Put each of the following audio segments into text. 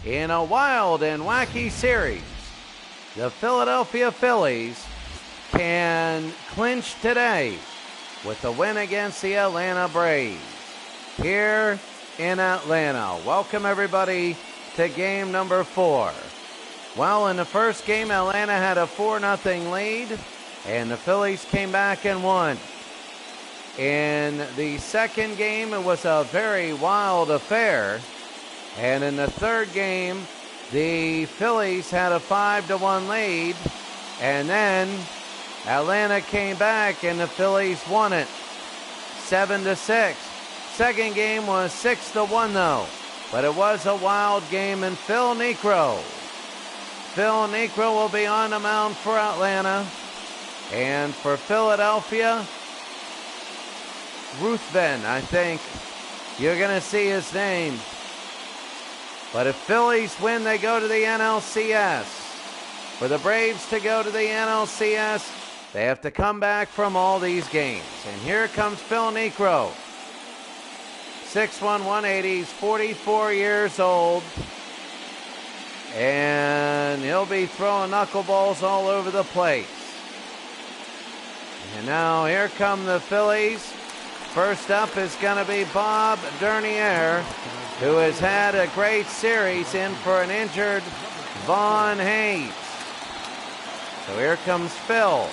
In a wild and wacky series, the Philadelphia Phillies can clinch today with the win against the Atlanta Braves here in Atlanta. Welcome everybody to game number 4. Well, in the first game, Atlanta had a 4-0 lead, and the Phillies came back and won. In the second game, it was a very wild affair. And in the third game, the Phillies had a 5-1 lead. And then Atlanta came back and the Phillies won it 7-6. Second game was 6-1 though. But it was a wild game, and Phil Niekro will be on the mound for Atlanta. And for Philadelphia, Ruthven, I think you're going to see his name. But if Phillies win, they go to the NLCS. For the Braves to go to the NLCS, they have to come back from all these games. And here comes Phil Niekro. 6'1", 180, he's 44 years old. And he'll be throwing knuckleballs all over the place. And now here come the Phillies. First up is going to be Bob Dernier, who has had a great series in for an injured Vaughn Hayes. So here comes Phil.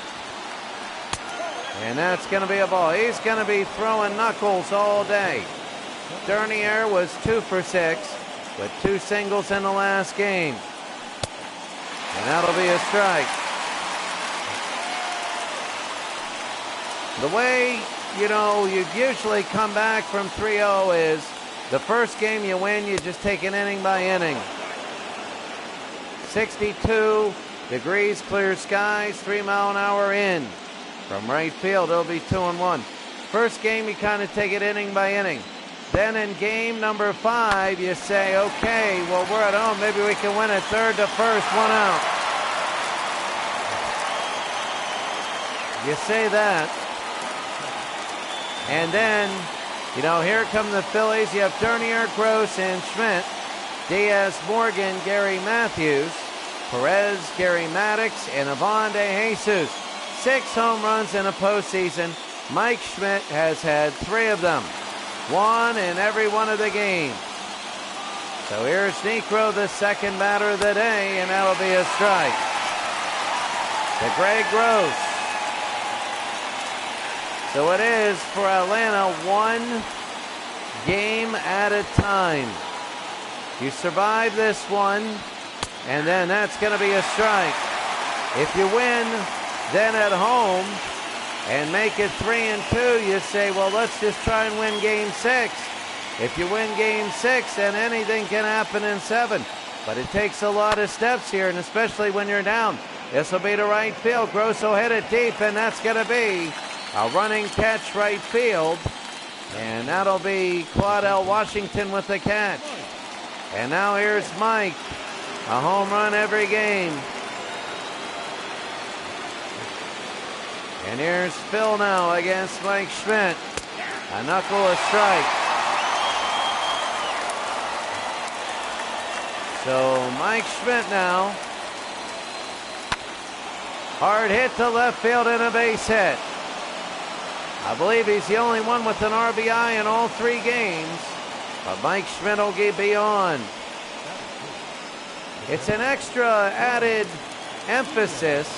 And that's going to be a ball. He's going to be throwing knuckles all day. Dernier was 2 for 6 with 2 singles in the last game. And that'll be a strike. The way, you usually come back from 3-0 is the first game you win, you just take it inning by inning. 62 degrees, clear skies, 3-mile-an-hour in. From right field, it'll be 2-1. First game, you kind of take it inning by inning. Then in game number 5, you say, okay, well, we're at home. Maybe we can win it 3rd to 1st, 1 out. You say that. And then, here come the Phillies. You have Dernier, Gross, and Schmidt. Diaz, Morgan, Gary Matthews, Perez, Gary Maddox, and Ivan De Jesus. 6 home runs in a postseason. Mike Schmidt has had 3 of them. 1 in every one of the games. So here's Niekro, the second batter of the day, and that'll be a strike. To Greg Gross. So it is for Atlanta 1 game at a time. You survive this one, and then that's going to be a strike. If you win, then at home, and make it 3-2, you say, well, let's just try and win game 6. If you win game 6, then anything can happen in 7. But it takes a lot of steps here, and especially when you're down. This will be to right field. Gross will hit it deep, and that's going to be a running catch right field. And that'll be Claudell Washington with the catch. And now here's Mike. A home run every game. And here's Phil now against Mike Schmidt. A knuckle, a strike. So Mike Schmidt now. Hard hit to left field and a base hit. I believe he's the only one with an RBI in all 3 games. But Mike Schmidt will be on. It's an extra added emphasis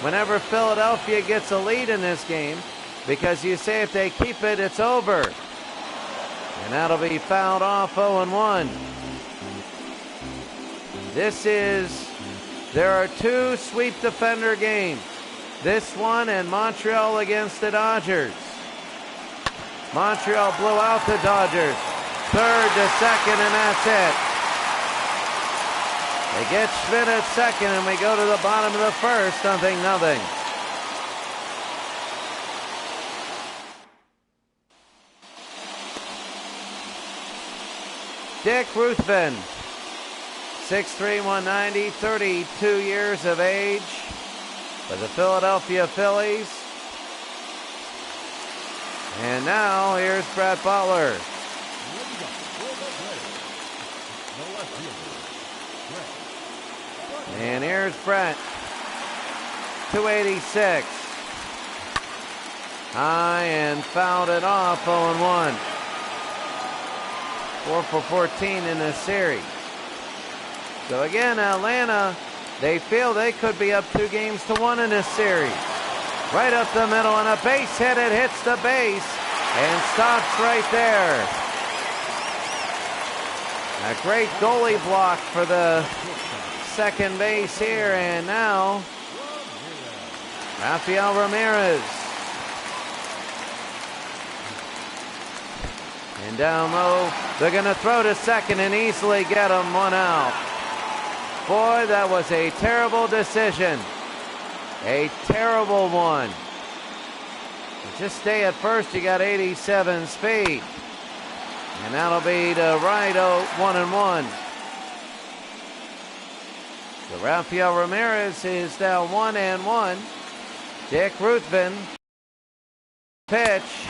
whenever Philadelphia gets a lead in this game, because you say if they keep it, it's over. And that'll be fouled off 0-1. There are 2 sweep defender games. This one and Montreal against the Dodgers. Montreal blew out the Dodgers. 3rd to 2nd, and that's it. They get Schmidt at 2nd, and we go to the bottom of the 1st, 0-0. Dick Ruthven, 6'3", 190, 32 years of age for the Philadelphia Phillies. And now here's Brett Butler. And here's Brett. 286. High and fouled it off. 0-1. 4 for 14 in this series. So again, Atlanta, they feel they could be up 2-1 in this series. Right up the middle and a base hit. It hits the base and stops right there. A great goalie block for the second base here. And now, Rafael Ramirez. And down low, they're going to throw to second and easily get him 1 out. Boy, that was a terrible decision. A terrible one. Just stay at first, you got 87 speed. And that'll be to right, 1-1. So Rafael Ramirez is now 1-1. Dick Ruthven. Pitch.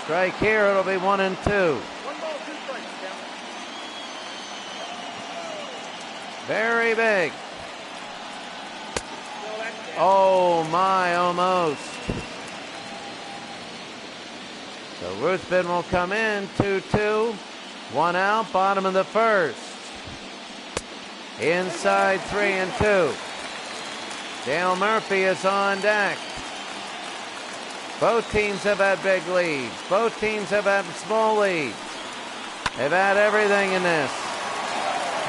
Strike here, it'll be 1-2. 1 ball, 2 strikes, count. Very big. Oh my, almost. So Ruthven will come in, 2-2. 1 out, bottom of the first. Inside 3-2. Dale Murphy is on deck. Both teams have had big leads. Both teams have had small leads. They've had everything in this.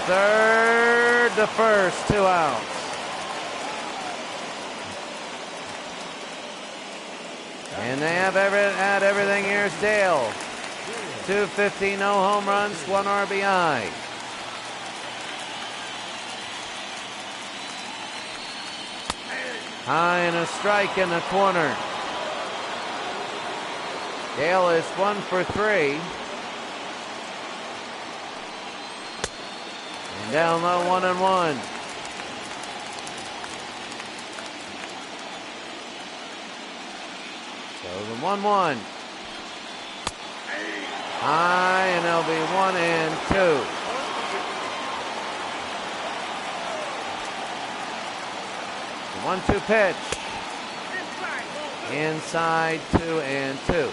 Third to first, 2 outs. And they have had everything. Here's Dale. 250, no home runs, 1 RBI. High and a strike in the corner. Dale is 1 for 3. And down low, 1-1. So the 1-1. High, and it'll be 1-2. The 1-2 pitch. Inside 2-2.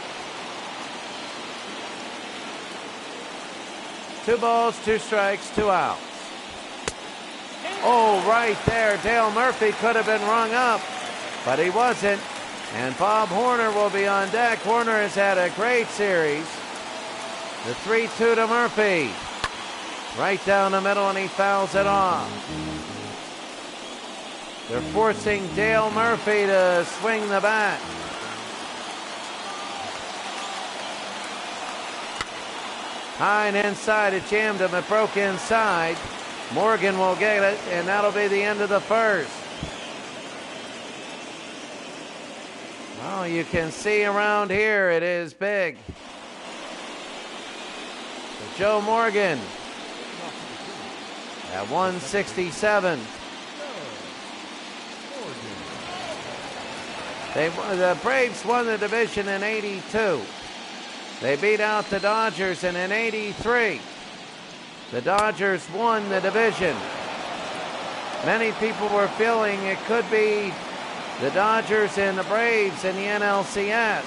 2 balls, 2 strikes, 2 outs. Oh, right there. Dale Murphy could have been rung up, but he wasn't. And Bob Horner will be on deck. Horner has had a great series. The 3-2 to Murphy. Right down the middle, and he fouls it off. They're forcing Dale Murphy to swing the bat. High and inside, it jammed him. It broke inside. Morgan will get it, and that'll be the end of the first. Well, you can see around here it is big. So Joe Morgan at 167. The Braves won the division in '82. They beat out the Dodgers, and in '83, the Dodgers won the division. Many people were feeling it could be the Dodgers and the Braves in the NLCS.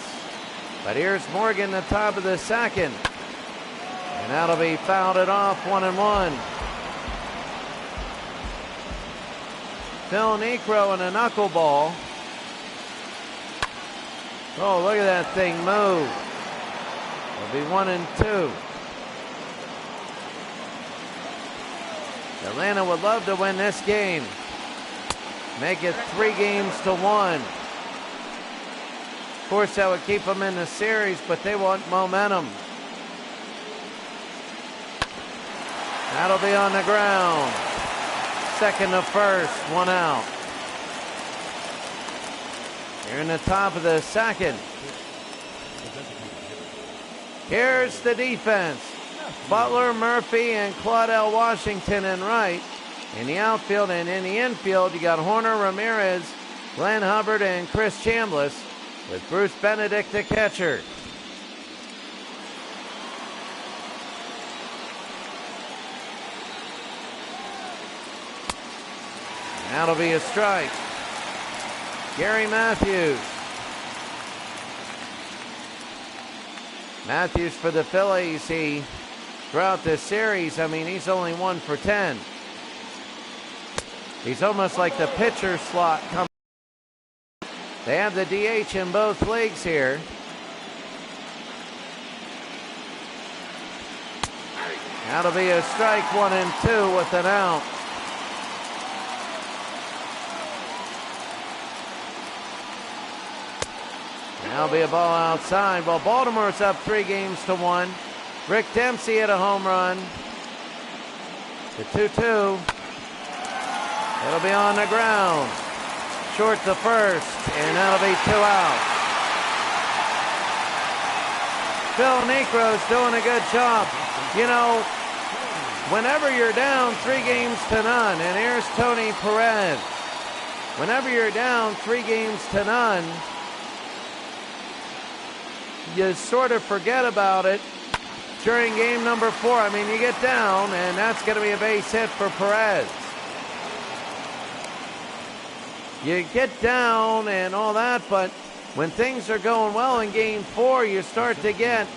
But here's Morgan, the top of the second. And that'll be fouled it off, 1-1. Phil Necro and a knuckleball. Oh, look at that thing move. It'll be 1-2. Atlanta would love to win this game. Make it 3-1. Of course, that would keep them in the series, but they want momentum. That'll be on the ground. Second to first, 1 out. Here in the top of the second. Here's the defense. Butler, Murphy, and Claudell Washington in right. In the outfield and in the infield, you got Horner, Ramirez, Glenn Hubbard, and Chris Chambliss, with Bruce Benedict the catcher. That'll be a strike. Gary Matthews. Matthews for the Phillies. He, throughout this series, I mean, he's only 1 for 10. He's almost like the pitcher slot coming. They have the DH in both leagues here. That'll be a strike, 1 and 2 with an out. That'll be a ball outside. Well, Baltimore's up 3-1. Rick Dempsey hit a home run. The 2-2. It'll be on the ground. Short the first, and that'll be 2 out. Phil Necro's doing a good job. You know, whenever you're down 3-0, and here's Tony Perez. Whenever you're down 3-0, you sort of forget about it during game number 4. I mean, you get down, and that's going to be a base hit for Perez. You get down and all that, but when things are going well in game 4, you start to get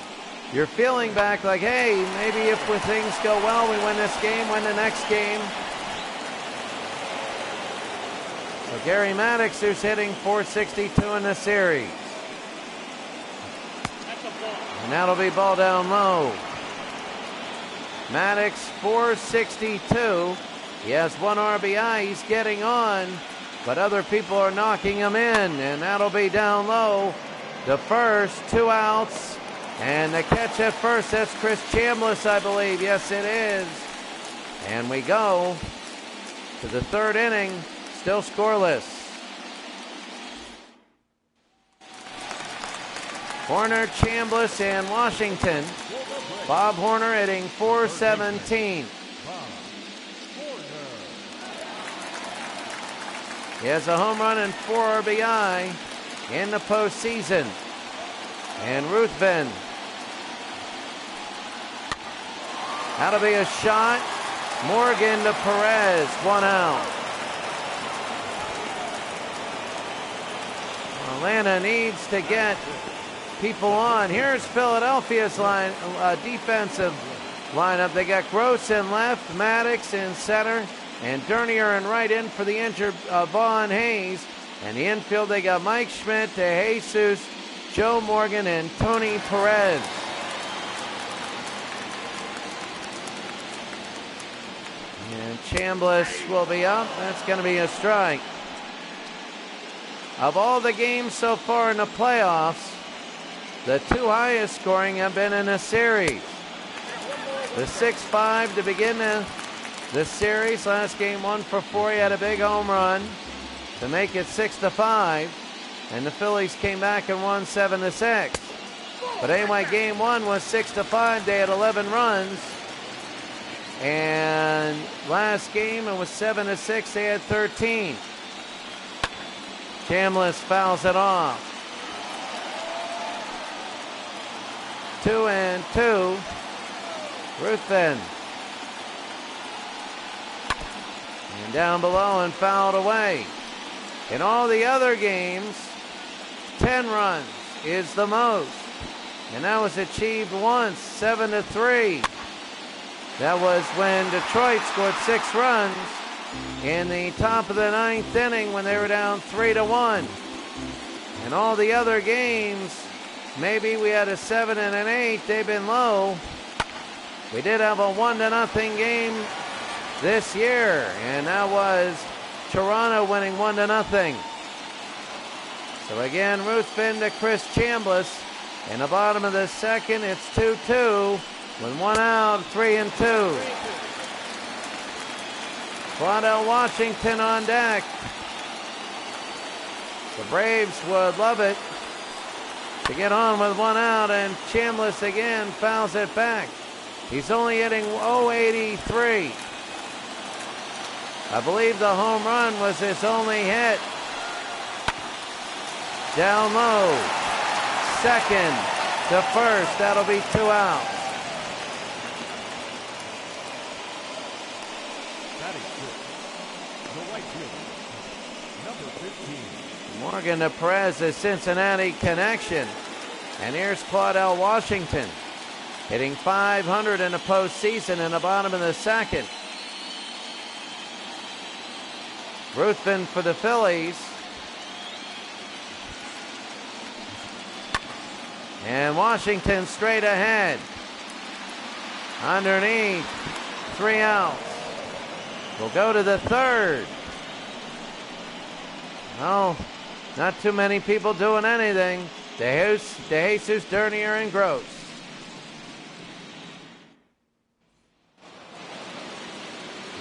your feeling back like, hey, maybe if things go well, we win this game, win the next game. So Gary Maddox, who's hitting .462 in the series. And that'll be ball down low. Maddox, .462. He has 1 RBI. He's getting on, but other people are knocking him in, and that'll be down low. The first, 2 outs, and the catch at first, that's Chris Chambliss, I believe. Yes, it is. And we go to the 3rd inning, still scoreless. Horner, Chambliss, and Washington. Bob Horner hitting .417. He has a home run and 4 RBI in the postseason. And Ruthven. That'll be a shot. Morgan to Perez, 1 out. Atlanta needs to get people on. Here's Philadelphia's defensive lineup. They got Gross in left, Maddox in center, and Dernier in right, in for the injured Vaughn Hayes. And the infield, they got Mike Schmidt, De Jesus, Joe Morgan, and Tony Perez. And Chambliss will be up. That's going to be a strike. Of all the games so far in the playoffs, the 2 highest scoring have been in a series. The 6-5 to begin the series. Last game 1 for 4. He had a big home run to make it 6-5. And the Phillies came back and won 7-6. But anyway, game 1 was 6-5. They had 11 runs. And last game it was 7-6. They had 13. Chambliss fouls it off. 2-2. Ruthven. And down below and fouled away. In all the other games, 10 runs is the most. And that was achieved once, 7-3. That was when Detroit scored 6 runs in the top of the 9th inning when they were down 3-1. In all the other games, maybe we had a 7 and an 8. They've been low. We did have a 1-0 game this year, and that was Toronto winning 1-0. So again, Ruthven to Chris Chambliss. In the bottom of the 2nd, it's 2-2 with 1 out, 3-2. Claudel Washington on deck. The Braves would love it to get on with 1 out, and Chambliss again fouls it back. He's only hitting .083. I believe the home run was his only hit. Down low. 2nd to 1st. That'll be 2 outs. The right fielder, number 15. Morgan to Perez, the Cincinnati connection. And here's Claudell Washington, hitting .500 in the postseason in the bottom of the second. Ruthven for the Phillies. And Washington straight ahead. Underneath, 3 outs. We'll go to the third. Oh, not too many people doing anything. De Jesus, Dernier, and Gross.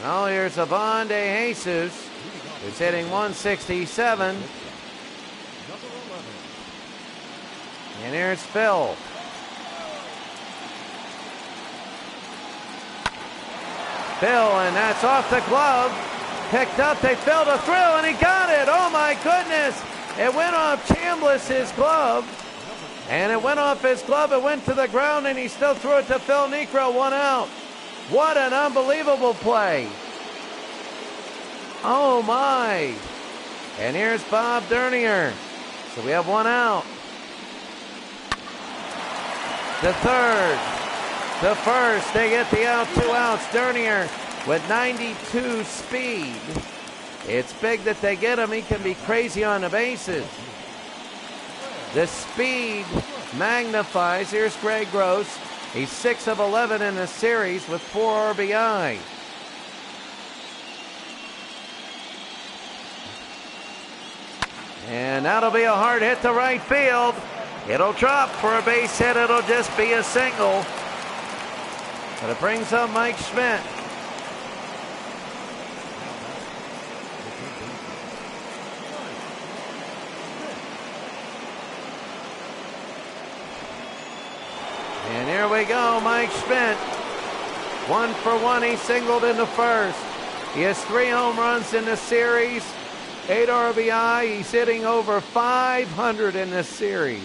Well, here's Ivan De Jesus, who's hitting .167. And here's Phil. And that's off the glove. Picked up, they filled a thrill, and he got it. Oh my goodness. It went off Chambliss' glove. And it went off his glove, it went to the ground, and he still threw it to Phil Niekro, 1 out. What an unbelievable play. Oh my. And here's Bob Dernier. So we have 1 out. The third, the first, they get the out, 2 outs. Dernier with 92 speed. It's big that they get him. He can be crazy on the bases. The speed magnifies. Here's Greg Gross. He's 6 of 11 in the series with 4 RBI. And that'll be a hard hit to right field. It'll drop for a base hit. It'll just be a single. But it brings up Mike Schmidt. And here we go, Mike Schmidt. 1 for 1, he singled in the first. He has 3 home runs in the series, 8 RBI. He's hitting over .500 in this series.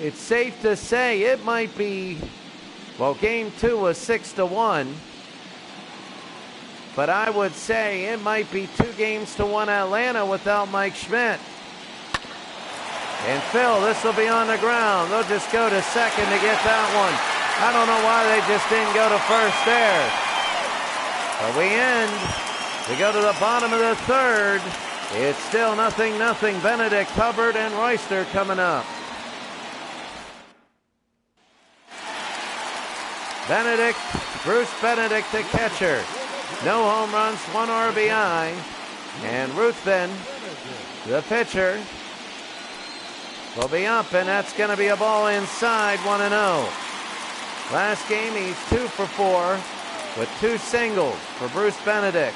It's safe to say it might be, well, game 2 was 6-1. But I would say it might be 2-1 Atlanta without Mike Schmidt. And Phil, this will be on the ground. They'll just go to second to get that one. I don't know why they just didn't go to first there. But we end. We go to the bottom of the third. It's still 0-0. Benedict, Hubbard, and Royster coming up. Benedict, Bruce Benedict, the catcher. No home runs, 1 RBI. And Ruthven, the pitcher, will be up, and that's going to be a ball inside, 1-0. Last game, he's 2 for 4 with 2 singles for Bruce Benedict.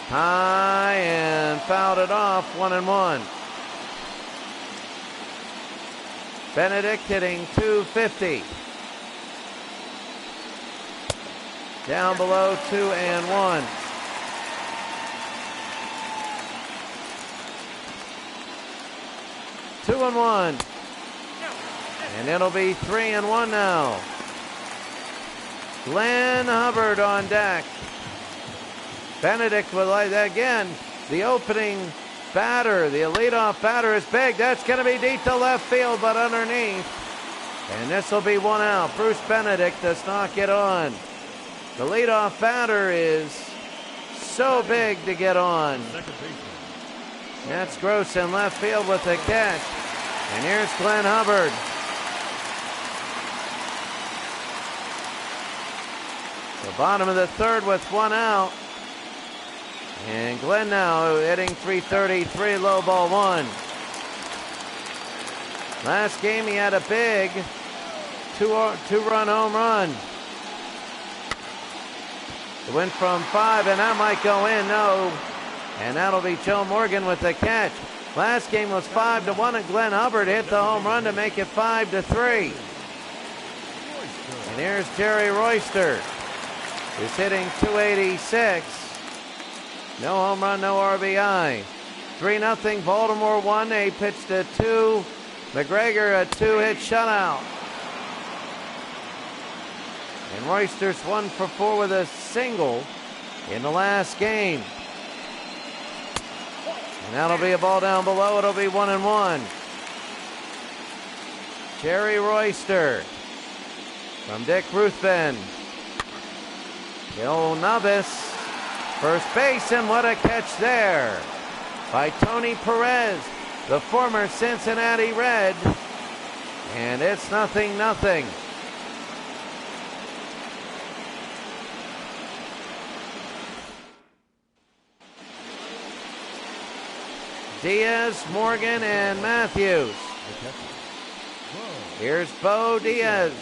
High and fouled it off, 1-1. Benedict hitting .250. Down below 2-1. Two and 1. And it'll be 3-1 now. Glenn Hubbard on deck. Benedict with, again, the opening batter, the leadoff batter is big. That's going to be deep to left field, but underneath. And this will be 1 out. Bruce Benedict does not get on. The leadoff batter is so big to get on. That's Gross in left field with the catch. And here's Glenn Hubbard. The bottom of the third with 1 out. And Glenn now hitting .333, low ball 1. Last game he had a big two-run home run. It went from 5, and that might go in, no. And that'll be Joe Morgan with the catch. Last game was 5-1, and Glenn Hubbard hit the home run to make it 5-3. And here's Jerry Royster, who's hitting .286. No home run, no RBI. 3-0 Baltimore won. They pitched a 2. McGregor a 2-hit shutout. And Royster's 1 for 4 with a single in the last game. And that'll be a ball down below. It'll be 1-1. Jerry Royster from Dick Ruthven. Gil Nubis, first base, and what a catch there by Tony Perez, the former Cincinnati Red. And it's 0-0. Diaz, Morgan, and Matthews. Here's Bo Diaz.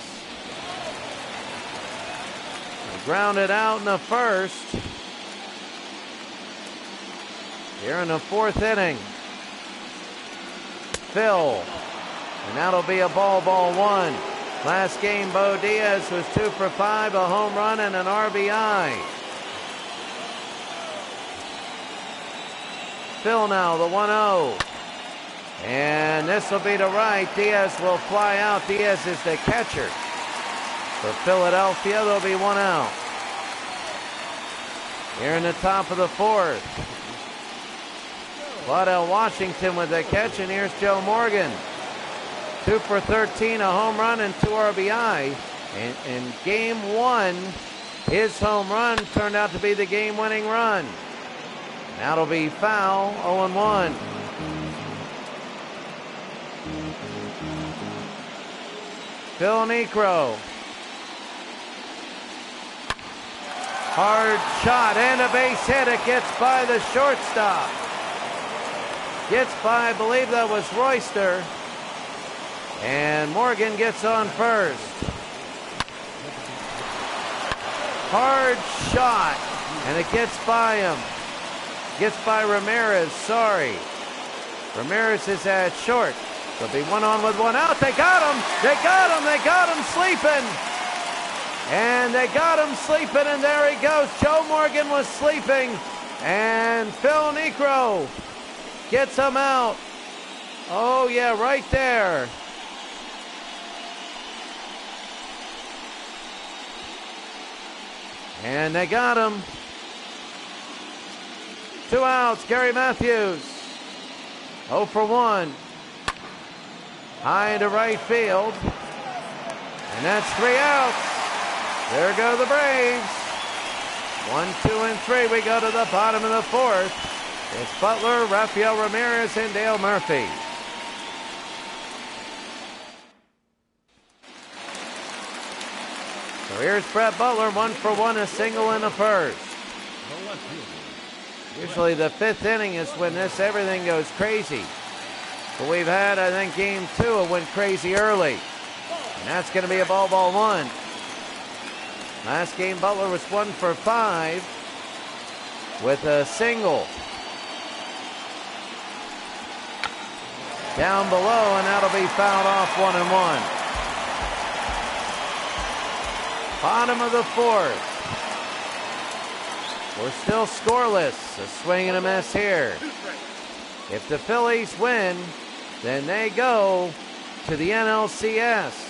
Grounded out in the first. Here in the 4th inning. Phil. And that'll be a ball 1. Last game, Bo Diaz was 2 for 5, a home run and an RBI. Phil now, the 1-0. And this will be to right. Diaz will fly out. Diaz is the catcher. For Philadelphia, there'll be 1 out. Here in the top of the 4th. Waddell Washington with the catch, and here's Joe Morgan. 2 for 13, a home run and 2 RBI. And in game 1, his home run turned out to be the game-winning run. That'll be foul, 0-1. Phil Niekro. Hard shot and a base hit. It gets by the shortstop. Gets by, I believe that was Royster. And Morgan gets on first. Hard shot, and it gets by him. Gets by Ramirez, sorry. Ramirez is at short. There'll be 1 on with 1 out. They got him! They got him! They got him sleeping! And they got him sleeping, and there he goes. Joe Morgan was sleeping, and Phil Niekro gets him out. Oh, yeah, right there. And they got him. 2 outs, Gary Matthews. 0 for 1. High into right field. And that's 3 outs. There go the Braves. 1, 2, and 3. We go to the bottom of the 4th. It's Butler, Rafael Ramirez, and Dale Murphy. So here's Brett Butler, 1 for 1, a single in the first. Usually the 5th inning is when everything goes crazy. But we've had, I think, game 2, it went crazy early. And that's going to be a ball 1. Last game, Butler was 1 for 5 with a single. Down below, and that'll be fouled off, 1-1. Bottom of the 4th. We're still scoreless. A swing and a miss here. If the Phillies win, then they go to the NLCS.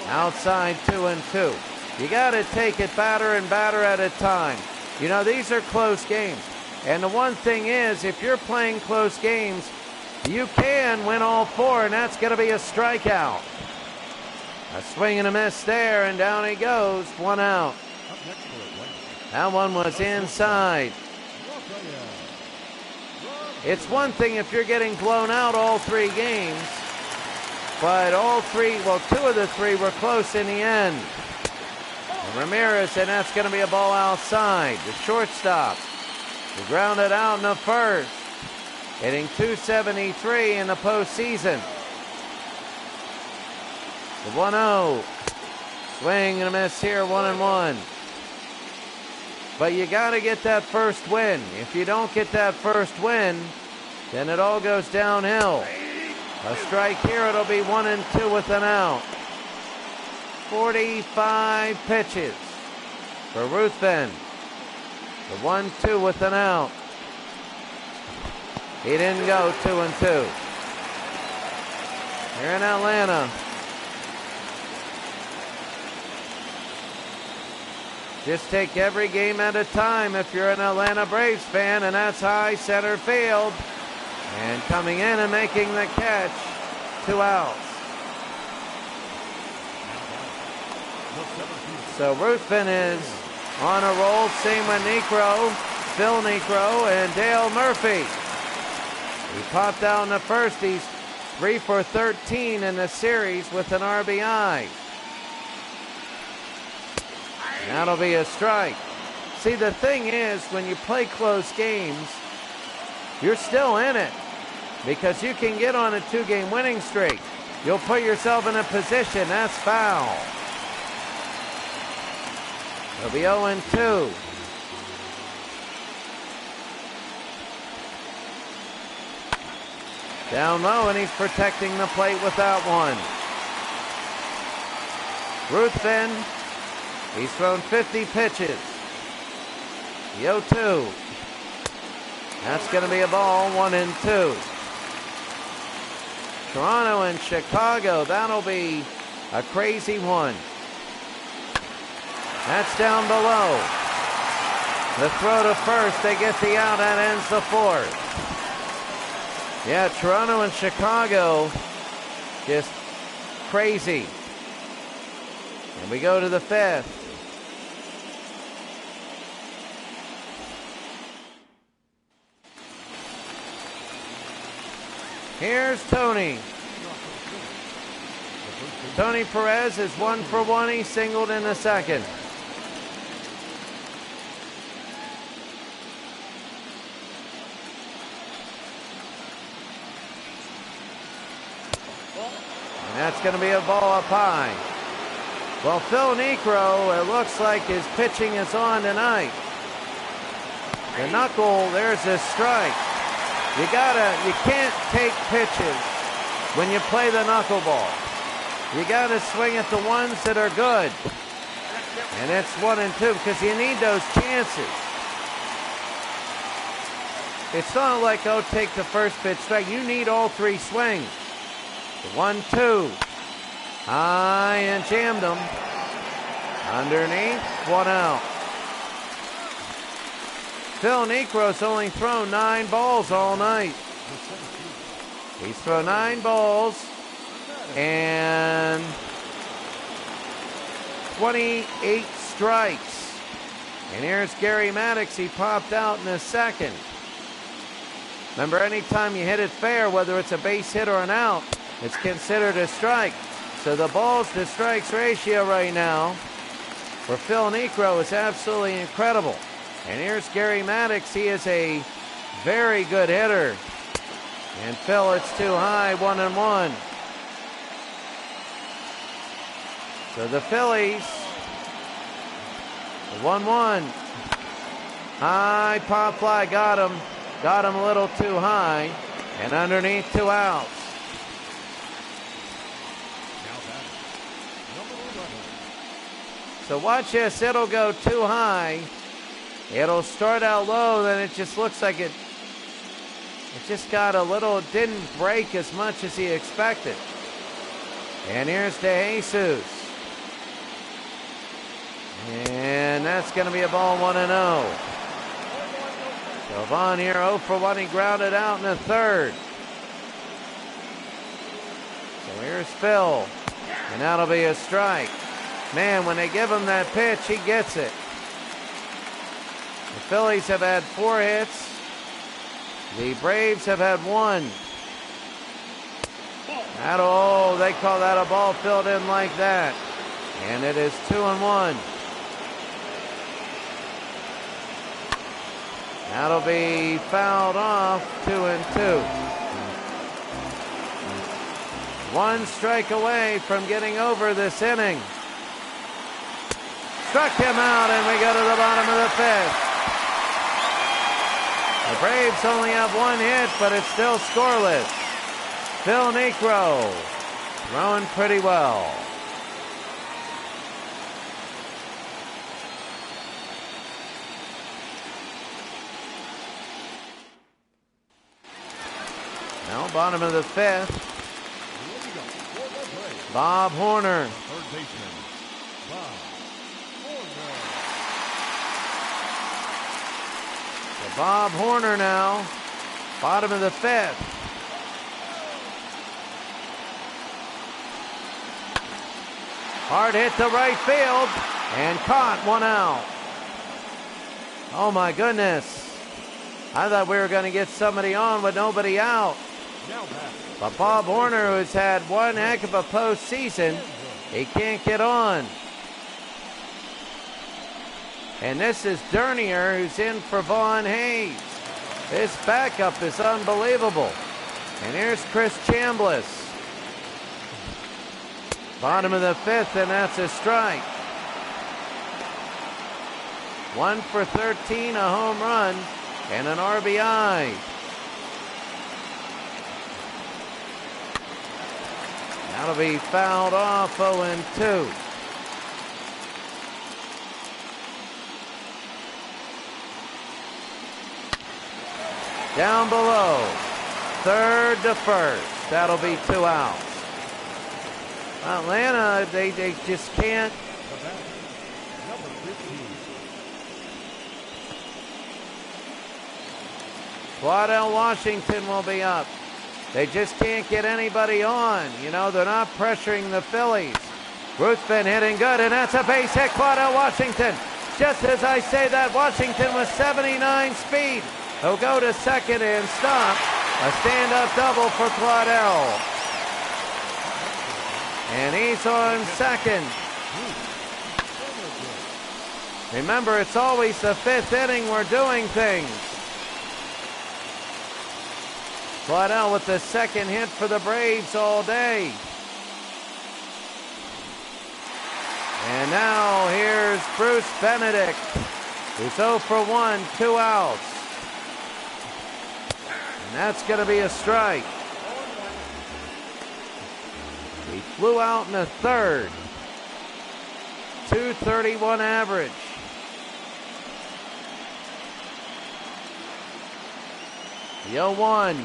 Outside 2-2. You got to take it batter and batter at a time. You know, these are close games. And the one thing is, if you're playing close games, you can win all 4, and that's going to be a strikeout. A swing and a miss there, and down he goes. 1 out. That one was inside. It's one thing if you're getting blown out all 3 games, but all 3, well, 2 of the 3 were close in the end. And Ramirez, and that's going to be a ball outside. The shortstop. He grounded out in the first, hitting .273 in the postseason. The 1-0. Swing and a miss here, 1-1. But you got to get that first win. If you don't get that first win, then it all goes downhill. A strike here, it'll be 1-2 with an out. 45 pitches for Ruthven. The 1-2 with an out. He didn't go 2-2. Here in Atlanta. Just take every game at a time if you're an Atlanta Braves fan, and that's high center field. And coming in and making the catch, 2 outs. So Ruthven is on a roll, same with Niekro, Phil Niekro, and Dale Murphy. He popped out in the first. He's 3 for 13 in the series with an RBI. That'll be a strike. See, the thing is, when you play close games, you're still in it because you can get on a 2-game winning streak. You'll put yourself in a position. That's foul. It'll be 0-2. Down low, and he's protecting the plate with that one. Ruthven, he's thrown 50 pitches. The 0-2. That's going to be a ball, 1-2. Toronto and Chicago, that'll be a crazy one. That's down below. The throw to first, they get the out, that ends the 4th. Yeah, Toronto and Chicago, just crazy. And we go to the 5th. Here's Tony. Tony Perez is 1 for 1. He singled in the second. And that's going to be a ball up high. Well, Phil Niekro, it looks like his pitching is on tonight. The knuckle, there's a strike. You can't take pitches when you play the knuckleball. You gotta swing at the ones that are good. And it's 1-2 because you need those chances. It's not like, oh, take the first pitch strike. You need all 3 swings. The 1-2. High and jammed him. Underneath, 1 out. Phil Niekro's only thrown 9 balls all night. He's thrown 9 balls and 28 strikes. And here's Gary Maddox. He popped out in the second. Remember, anytime you hit it fair, whether it's a base hit or an out, it's considered a strike. So the balls to strikes ratio right now for Phil Niekro is absolutely incredible. And here's Gary Maddox. He is a very good hitter. And Phil, it's too high, 1-1. So the Phillies, 1-1. High pop fly, got him. Got him a little too high. And underneath, 2 outs. So watch this, it'll go too high. It'll start out low, then it just looks like it just got a little, didn't break as much as he expected. And here's De Jesus. And that's going to be a ball, 1-0. So Vaughn here, 0 for 1, he grounded out in the 3rd. So here's Phil, and that'll be a strike. Man, when they give him that pitch, he gets it. The Phillies have had 4 hits. The Braves have had 1. They call that a ball. Phil didn't like that. And it is 2-1. That'll be fouled off, 2-2. 1 strike away from getting over this inning. Struck him out, and we go to the bottom of the 5th. The Braves only have 1 hit, but it's still scoreless. Phil Niekro throwing pretty well. Now, bottom of the 5th. Bob Horner. So Bob Horner now, bottom of the fifth. Hard hit to right field and caught, 1 out. Oh my goodness. I thought we were going to get somebody on with nobody out. But Bob Horner, who's had one heck of a postseason, he can't get on. And this is Dernier, who's in for Vaughn Hayes. His backup is unbelievable. And here's Chris Chambliss. Bottom of the fifth, and that's a strike. 1 for 13, a home run, and an RBI. That'll be fouled off, 0-2. Down below, third to first. That'll be 2 outs. Atlanta, they just can't. Waddell Washington will be up. They just can't get anybody on. You know, they're not pressuring the Phillies. Ruthven hitting good, and that's a base hit. Waddell Washington. Just as I say that, Washington with 79 speed. He'll go to second and stop. A stand-up double for Claudel. And he's on second. Remember, it's always the fifth inning we're doing things. Claudel with the second hit for the Braves all day. And now here's Bruce Benedict, who's 0 for 1, 2 outs. And that's going to be a strike. He flew out in the third. 231 average. The 0-1.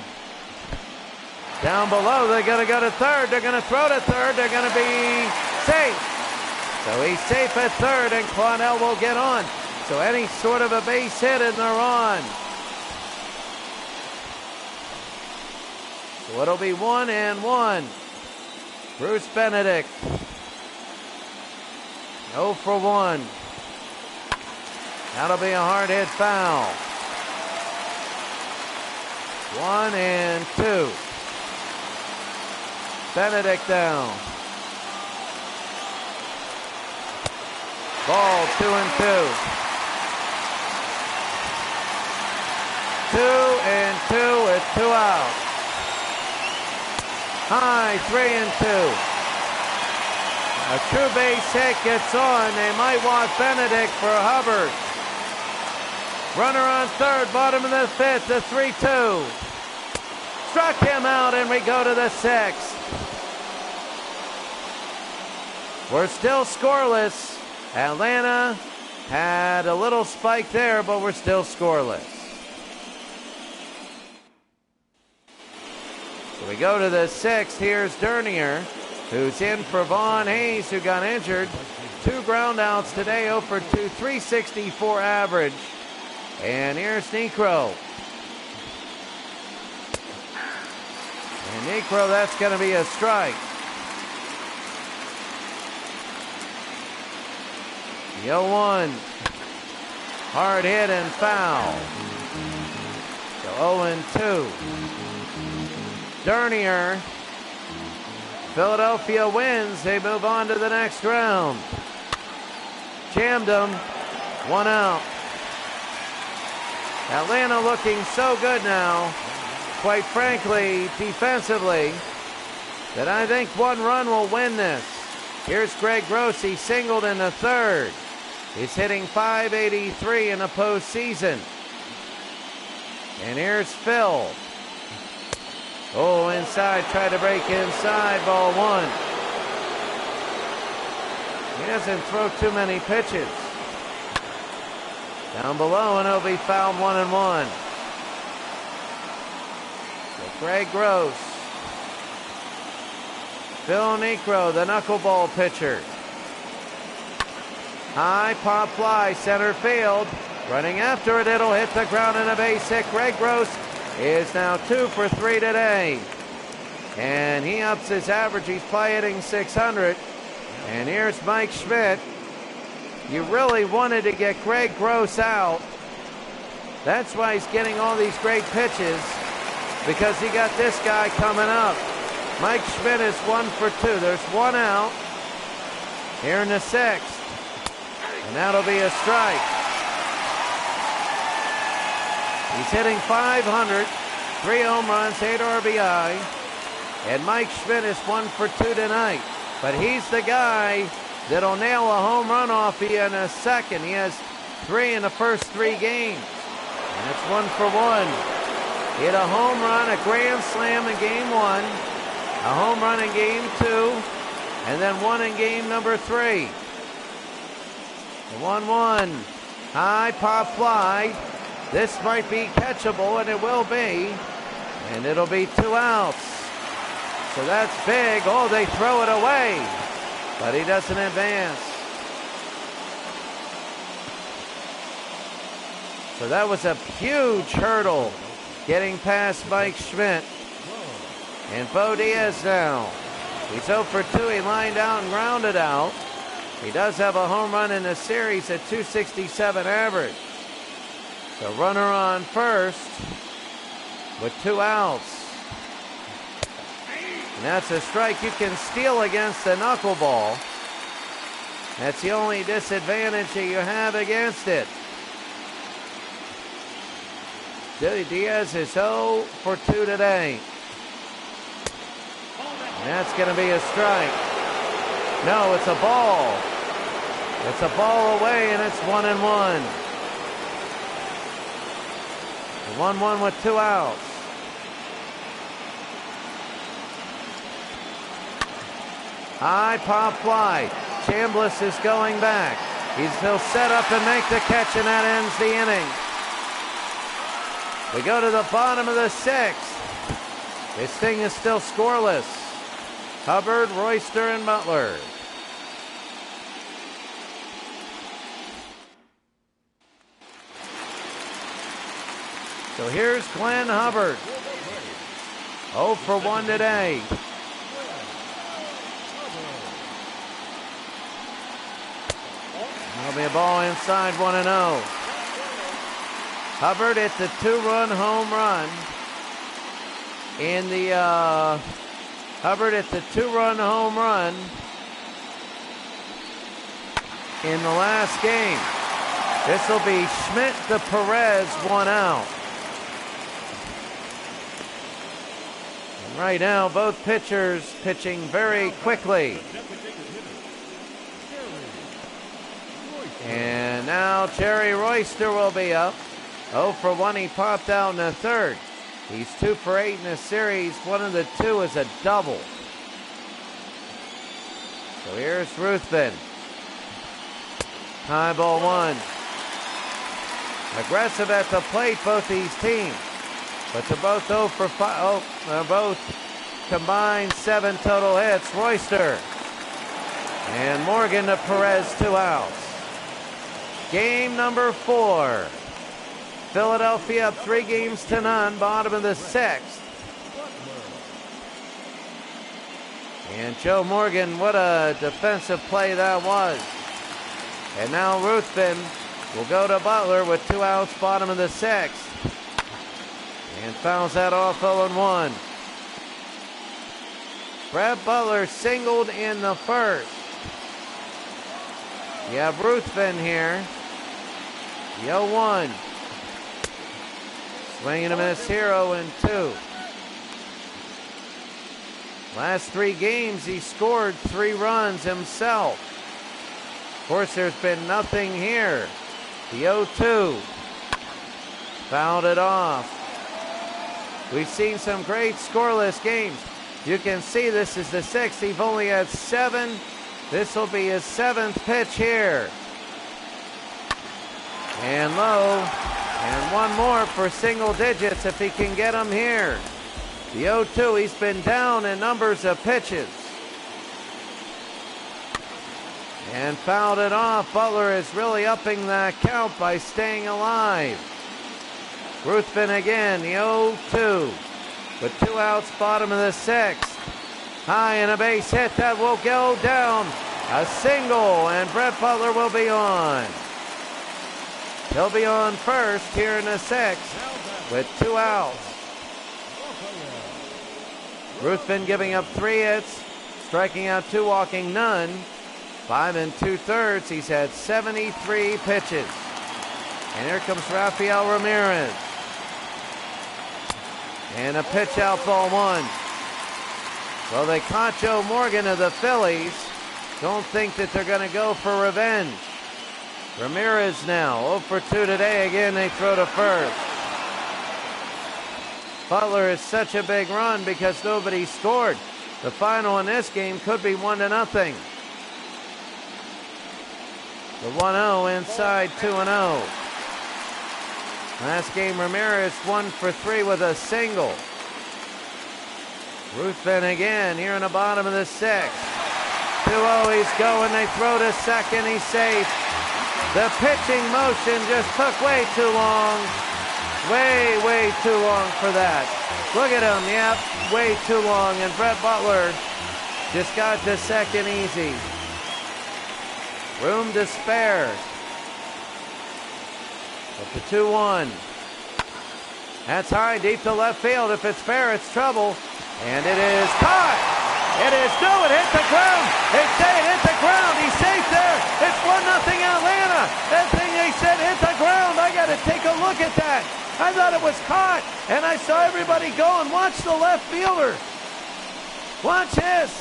Down below, they're going to go to third. They're going to throw to third. They're going to be safe. So he's safe at third, and Claudel will get on. So any sort of a base hit, and they're on. So it'll be 1-1. Bruce Benedict. 0 for 1. That'll be a hard hit foul. 1-2. Benedict down. Ball 2-2. 2-2 with 2 outs. High 3-2. A true base hit gets on. They might want Benedict for Hubbard. Runner on third, bottom of the fifth, the 3-2. Struck him out, and we go to the sixth. We're still scoreless. Atlanta had a little spike there, but we're still scoreless. So we go to the sixth. Here's Dernier, who's in for Vaughn Hayes, who got injured. 2 ground outs today, 0 for 2, 364 average. And here's Necro. And Necro, that's going to be a strike. The 0-1. Hard hit and foul. So 0-2. Dernier. Philadelphia wins. They move on to the next round. Jammed him. 1 out. Atlanta looking so good now, quite frankly, defensively, that I think 1 run will win this. Here's Greg Gross. He singled in the third. He's hitting .583 in the postseason. And here's Phil. Oh, inside, tried to break inside, ball 1. He doesn't throw too many pitches. Down below, and it'll be fouled 1-1. So Greg Gross. Phil Necro, the knuckleball pitcher. High pop fly, center field. Running after it, it'll hit the ground in a base hit. Greg Gross is now 2 for 3 today. And he ups his average. He's probably hitting 600. And here's Mike Schmidt. You really wanted to get Greg Gross out. That's why he's getting all these great pitches, because he got this guy coming up. Mike Schmidt is 1 for 2. There's 1 out here in the 6th. And that'll be a strike. He's hitting 500, 3 home runs, 8 RBI. And Mike Schmidt is 1 for 2 tonight. But he's the guy that'll nail a home run off you in a second. He has 3 in the first 3 games. And it's 1 for 1. He hit a home run, a grand slam in game 1, a home run in game 2, and then 1 in game number 3. The 1-1. High pop fly. This might be catchable, and it will be. And it'll be 2 outs. So that's big. Oh, they throw it away. But he doesn't advance. So that was a huge hurdle getting past Mike Schmidt. And Bo Diaz now. He's 0 for 2. He lined out and grounded out. He does have a home run in the series at 267 average. The runner on first with 2 outs. And that's a strike. You can steal against the knuckleball. That's the only disadvantage that you have against it. Diaz is 0 for 2 today. And that's going to be a strike. No, it's a ball. It's a ball away, and it's 1-1. 1-1 with 2 outs. High pop fly. Chambliss is going back. He'll set up and make the catch, and that ends the inning. We go to the bottom of the 6th. This thing is still scoreless. Hubbard, Royster, and Butler. So here's Glenn Hubbard. 0 for 1 today. That'll be a ball inside, 1-0. Hubbard hits a 2-run home run in the Hubbard hits a 2-run home run in the last game. This will be Schmidt to Perez, 1 out. And right now, both pitchers pitching very quickly. And now Jerry Royster will be up. 0 for 1, he popped out in the 3rd. He's 2 for 8 in this series. 1 of the 2 is a double. So here's Ruthven. High ball 1. Aggressive at the plate, both these teams. But they're both 0 for 5. Oh, they're both combined 7 total hits. Royster. And Morgan to Perez, 2 outs. Game number 4. Philadelphia up 3-0, bottom of the 6th. And Joe Morgan, what a defensive play that was. And now Ruthven will go to Butler with 2 outs, bottom of the 6th. And fouls that off 0-1. Brad Butler singled in the 1st. You have Ruthven here. The 0-1. Swing and a miss here, 0-2. Last 3 games, he scored 3 runs himself. Of course, there's been nothing here. The 0-2. Fouled it off. We've seen some great scoreless games. You can see this is the 6th. He's only had 7. This will be his 7th pitch here. And low. And 1 more for single digits if he can get them here. The 0-2, he's been down in numbers of pitches. and fouled it off. Butler is really upping that count by staying alive. Ruthven again, the 0-2 with 2 outs, bottom of the 6th. High and a base hit that will go down. A single, and Brett Butler will be on. He'll be on first here in the 6th with 2 outs. Ruthven giving up 3 hits, striking out 2, walking none. 5 2/3. He's had 73 pitches. And here comes Rafael Ramirez. And a pitch out, ball 1. Well, they caught Joe Morgan of the Phillies. Don't think that they're going to go for revenge. Ramirez now 0 for 2 today. Again, they throw to first. Butler is such a big run because nobody scored. The final in this game could be 1-0. The 1-0 inside 2-0. Last game, Ramirez 1 for 3 with a single. Ruthven again here in the bottom of the 6th. 2-0, he's going. They throw to second. He's safe. The pitching motion just took way too long. Way too long for that. Look at him. Yep, way too long. And Brett Butler just got to second easy. Room to spare. But the 2-1. That's high, deep to left field. If it's fair, it's trouble. And it is caught. It is no, it hit the ground. They say it hit the ground. He's safe there. It's 1-0 Atlanta. That thing they said hit the ground. I got to take a look at that. I thought it was caught. And I saw everybody go and watch the left fielder. Watch this.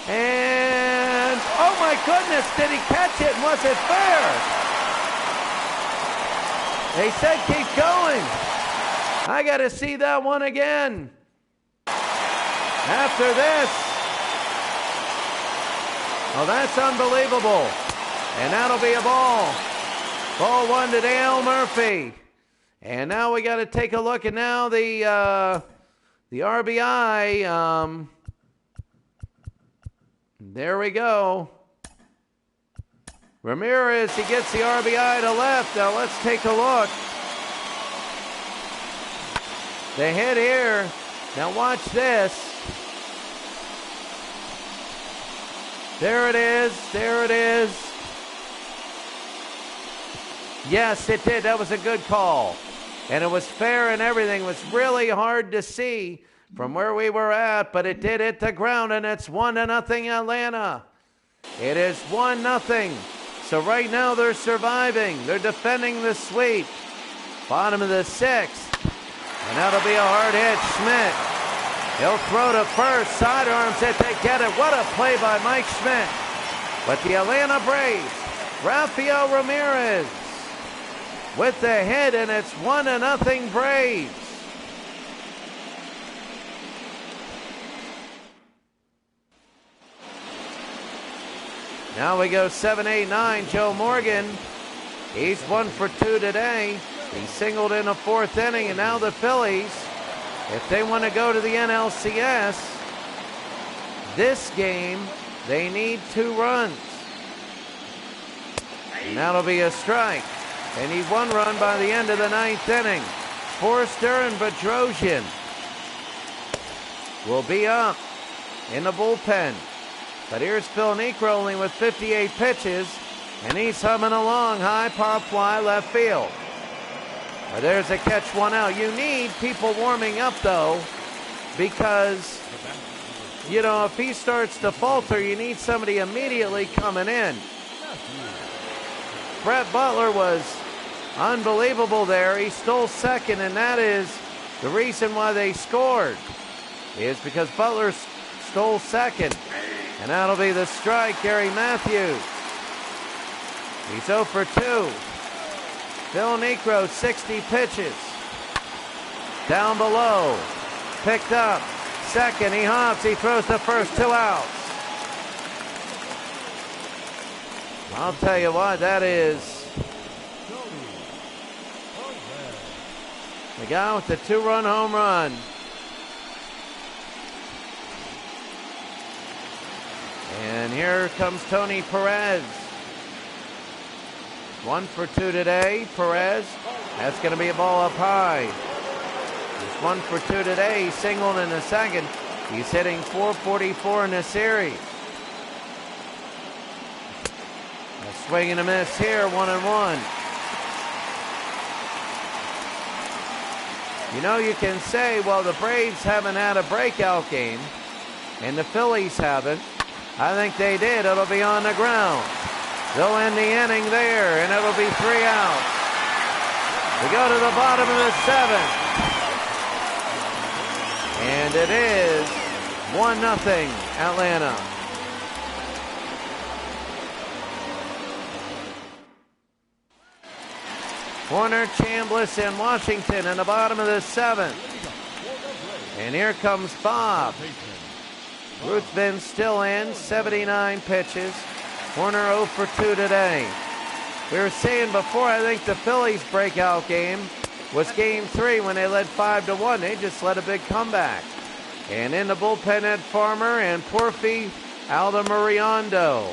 And, oh my goodness, did he catch it? And was it fair? They said keep going. I got to see that one again. After this. Oh, that's unbelievable. And that'll be a ball. Ball 1 to Dale Murphy. And now we got to take a look at now the RBI. There we go. Ramirez, he gets the RBI to left. Now let's take a look. The hit here. Now watch this. There it is. There it is. Yes, it did. That was a good call. And it was fair and everything. It was really hard to see from where we were at, but it did hit the ground, and it's 1-0 Atlanta. It is 1-0. So right now they're surviving. They're defending the sweep. Bottom of the 6th. And that'll be a hard hit. Schmidt. He'll throw to first. Sidearms it. They get it. What a play by Mike Schmidt. But the Atlanta Braves, Rafael Ramirez with the hit, and it's 1-0 Braves. Now we go 7, 8, 9. Joe Morgan. He's 1 for 2 today. He singled in the 4th inning, and now the Phillies, if they want to go to the NLCS, this game, they need 2 runs. And that'll be a strike. They need 1 run by the end of the 9th inning. Forster and Bedrosian will be up in the bullpen. But here's Phil Niekro only with 58 pitches, and he's humming along. High pop fly left field. But there's a catch, 1 out. You need people warming up, though, because, you know, if he starts to falter, you need somebody immediately coming in. Brett Butler was unbelievable there. He stole second, and that is the reason why they scored, is because Butler stole second. And that'll be the strike, Gary Matthews. He's 0 for 2. Phil Niekro, 60 pitches. Down below. Picked up. Second, he hops. He throws the first, 2 outs. I'll tell you what, that is the guy with the 2-run home run. And here comes Tony Perez. 1 for 2 today, Perez. That's going to be a ball up high. He's 1 for 2 today. He singled in the second. He's hitting .444 in the series. A swing and a miss here, 1-1. You know, you can say, well, the Braves haven't had a breakout game, and the Phillies haven't. I think they did. It'll be on the ground. They'll end the inning there, and it'll be 3 outs. We go to the bottom of the 7th. And it is 1-0 Atlanta. Warner, Chambliss, and Washington in the bottom of the 7th. And here comes Bob. Ruthven still in, 79 pitches. Warner 0 for 2 today. We were saying before, I think the Phillies' breakout game was Game 3 when they led 5-1. They just led a big comeback. And in the bullpen, Ed Farmer and Porfi Altamirano.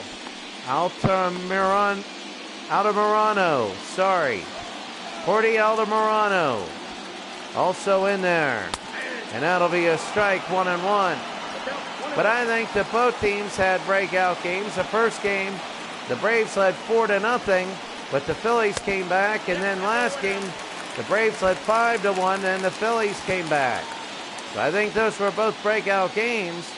Sorry. Porty Altamirano also in there. And that'll be a strike, 1-1. But I think that both teams had breakout games. The first game, the Braves led 4-0, but the Phillies came back. And then last game, the Braves led 5-1, and the Phillies came back. So I think those were both breakout games,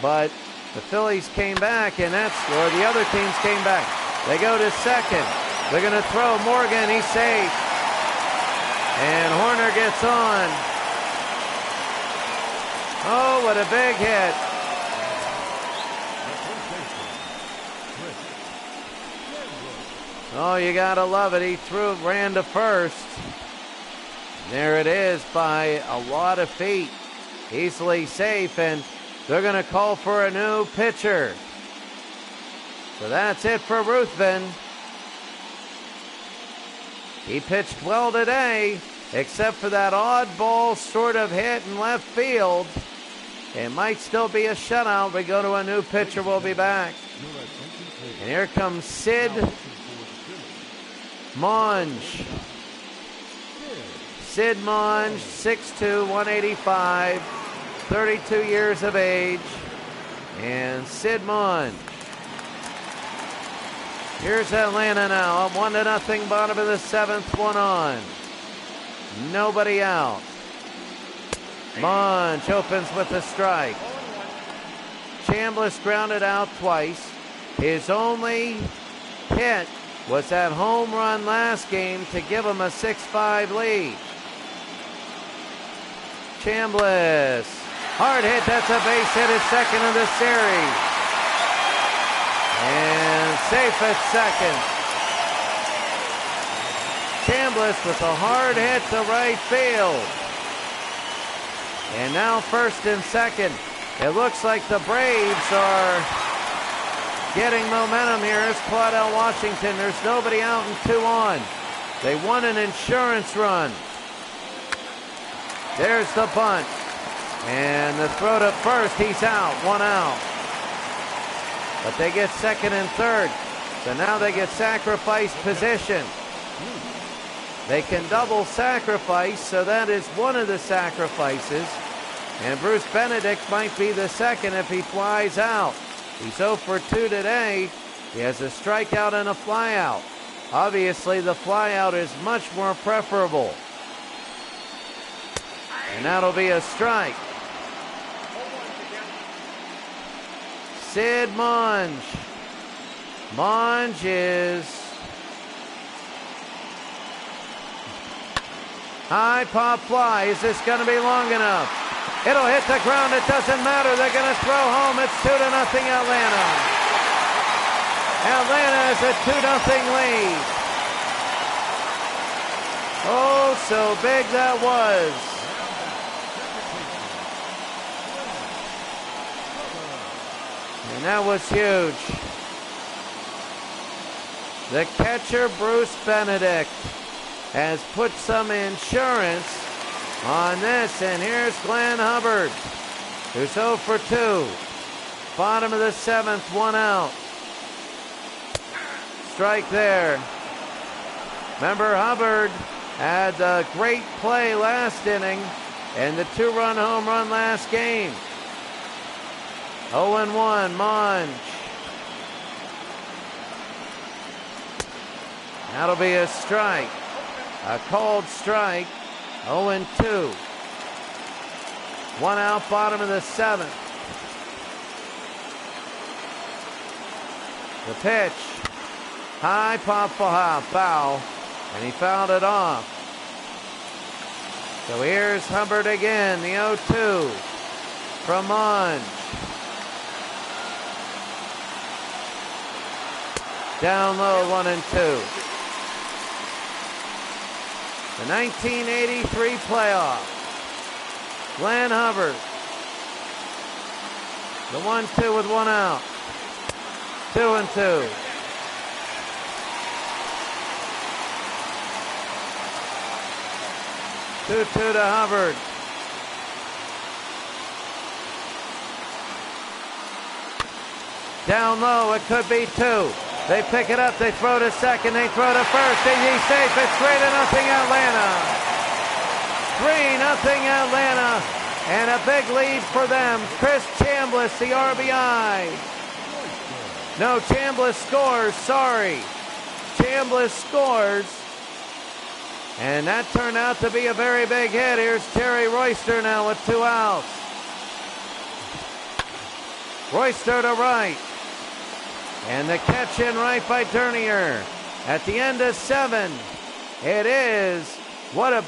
but the Phillies came back, and that's where the other teams came back. They go to second. They're going to throw Morgan. He's safe. And Horner gets on. Oh, what a big hit. Oh, you gotta love it. He ran to first. There it is by a lot of feet. Easily safe, and they're gonna call for a new pitcher. So that's it for Ruthven. He pitched well today, except for that oddball sort of hit in left field. It might still be a shutout. We go to a new pitcher. We'll be back. And here comes Sid Monge. Sid Monge, 6'2", 185, 32 years of age. And Sid Monge. Here's Atlanta now, up 1-0, bottom of the 7th, 1 on. Nobody out. Monge opens with a strike. Chambliss grounded out twice. His only hit was that home run last game to give him a 6-5 lead. Chambliss, hard hit, that's a base hit, his second of the series. And safe at second. Chambliss with a hard hit to right field. And now first and second. It looks like the Braves are getting momentum here. It's Claudell Washington. There's nobody out and 2 on. They won an insurance run. There's the bunt. And the throw to first. He's out. 1 out. But they get second and third. So now they get sacrifice position. They can double sacrifice, so that is one of the sacrifices. And Bruce Benedict might be the second if he flies out. He's 0 for 2 today. He has a strikeout and a flyout. Obviously, the flyout is much more preferable. And that'll be a strike. Sid Monge. Monge is high pop fly. Is this going to be long enough? It'll hit the ground. It doesn't matter. They're going to throw home. It's 2-0 Atlanta. Atlanta has a 2-0 lead. Oh, so big that was. And that was huge. The catcher, Bruce Benedict, has put some insurance on this. And here's Glenn Hubbard, who's 0 for 2. Bottom of the 7th, 1 out. Strike there. Remember, Hubbard had a great play last inning and the 2-run home run last game. 0-1, Monge. That'll be a strike. A called strike. 0-2. 1 out, bottom of the 7th. The pitch. High pop foul. And he fouled it off. So here's Hubbard again, the 0-2 from Monge. Down low, 1-2. The 1983 playoff. Glenn Hubbard. The 1-2 with 1 out. 2-2. Two to Hubbard. Down low, it could be 2. They pick it up, they throw to second, they throw to first, and he's safe. It's 3-0 Atlanta. 3-0 Atlanta, and a big lead for them. Chris Chambliss, the RBI. No, Chambliss scores, sorry. Chambliss scores. And that turned out to be a very big hit. Here's Terry Royster now with 2 outs. Royster to right. And the catch in right by Dernier. At the end of 7, it is, what a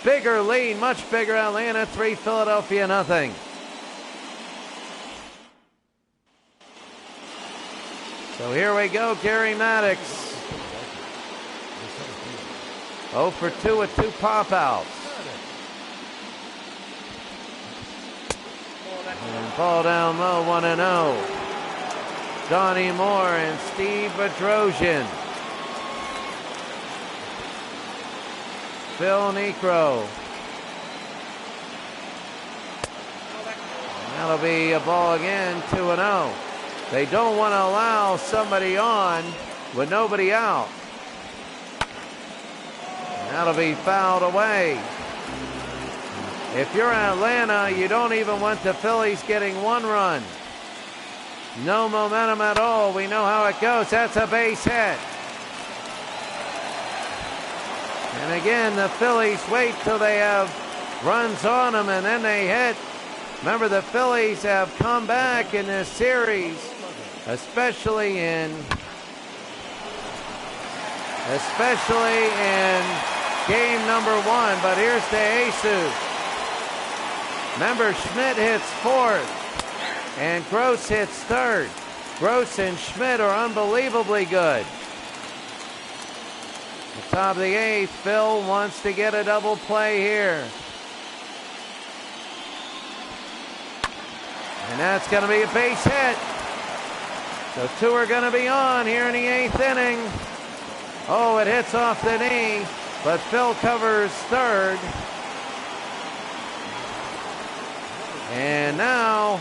bigger lead, much bigger. Atlanta 3, Philadelphia nothing. So here we go, Gary Maddox. 0 for 2 with 2 pop-outs. And ball down low, 1-0. Donnie Moore and Steve Bedrosian. Phil Niekro. That'll be a ball again, 2-0. They don't want to allow somebody on with nobody out. That'll be fouled away. If you're Atlanta, you don't even want the Phillies getting 1 run. No momentum at all. We know how it goes. That's a base hit. And again, the Phillies wait till they have runs on them and then they hit. Remember, the Phillies have come back in this series, especially in game number 1. But here's DeJesus. Remember, Schmidt hits 4th and Gross hits 3rd. Gross and Schmidt are unbelievably good. The top of the 8th, Phil wants to get a double play here. And that's going to be a base hit. So 2 are going to be on here in the 8th inning. Oh, it hits off the knee, but Phil covers 3rd. And now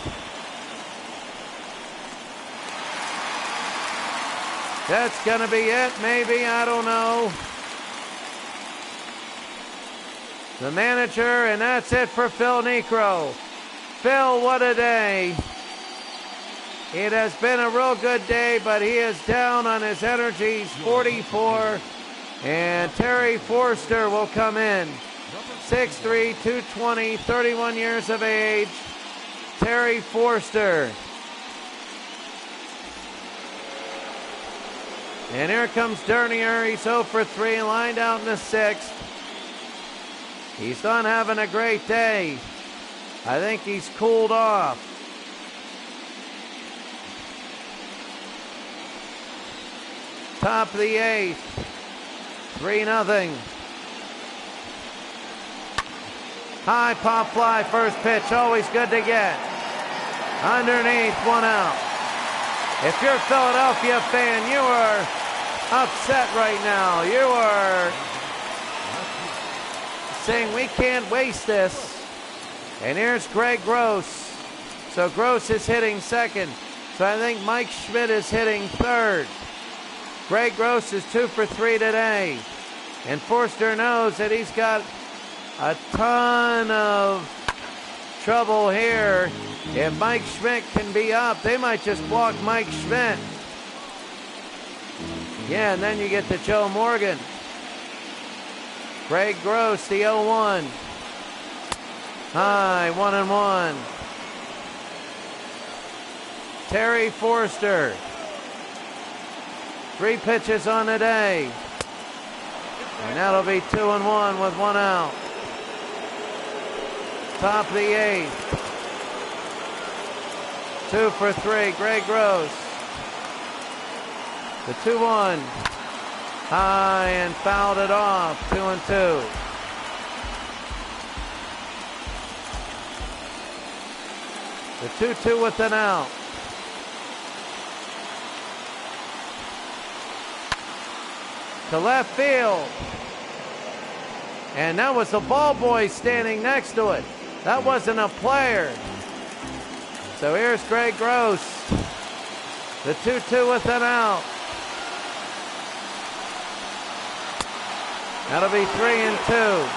that's going to be it, maybe, I don't know. The manager, and that's it for Phil Niekro. Phil, what a day. It has been a real good day, but he is down on his energies, 44. And Terry Forster will come in. 6'3", 220, 31 years of age. Terry Forster. And here comes Dernier. He's 0 for 3, lined out in the 6th. He's done having a great day. I think he's cooled off. Top of the 8th. 3-0. High pop fly, first pitch, always good to get. Underneath, 1 out. If you're a Philadelphia fan, you are upset right now. You are saying we can't waste this. And here's Greg Gross. So Gross is hitting 2nd. So I think Mike Schmidt is hitting third. Greg Gross is 2 for 3 today. And Forster knows that he's got a ton of trouble here. If Mike Schmidt can be up, they might just walk Mike Schmidt. Yeah, and then you get to Joe Morgan. Greg Gross, the 0-1. High, 1-1. Terry Forster. 3 pitches on the day. And that'll be 2-1 with 1 out. Top of the 8th. 2 for 3, Greg Gross. The 2-1. High and fouled it off. 2-2. The 2-2 with an out. To left field. And that was the ball boy standing next to it. That wasn't a player. So here's Greg Gross. The 2-2 with an out. That'll be 3-2.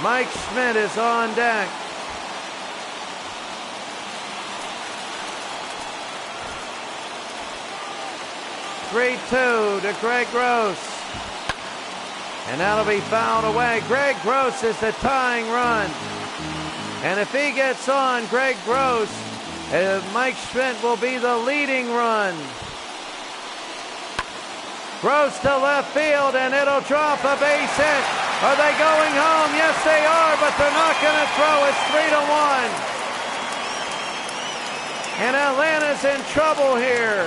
Mike Schmidt is on deck. (3-2) to Greg Gross. And that'll be fouled away. Greg Gross is the tying run. And if he gets on, Greg Gross, Mike Schmidt will be the leading run. Gross to left field, and it'll drop a base hit. Are they going home? Yes, they are, but they're not going to throw. It's 3-1. And Atlanta's in trouble here.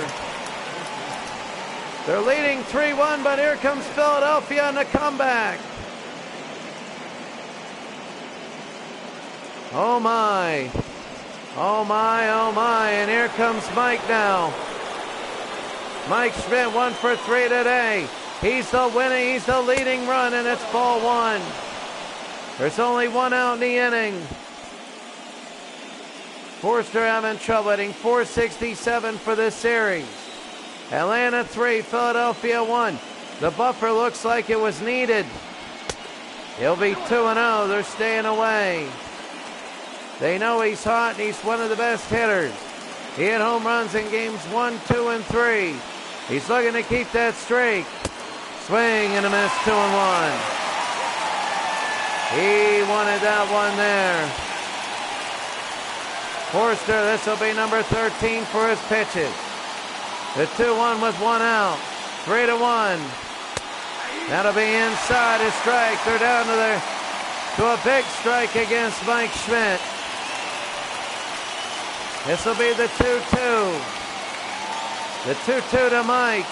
They're leading 3-1, but here comes Philadelphia on the comeback. Oh my. Oh my, oh my. And here comes Mike now. Mike Schmidt 1 for 3 today. He's the winner, he's the leading run, and it's ball 1. There's only 1 out in the inning. Forster having trouble, hitting .467 for this series. Atlanta 3, Philadelphia 1. The buffer looks like it was needed. He'll be 2-0. They're staying away. They know he's hot and he's one of the best hitters. He hit home runs in games 1, 2, and 3. He's looking to keep that streak. Swing and a miss, 2-1. He wanted that one there. Forster, this will be number 13 for his pitches. The 2-1 with 1 out. 3-1. That'll be inside a strike. They're down to a big strike against Mike Schmidt. This will be the 2-2. The 2-2 to Mike.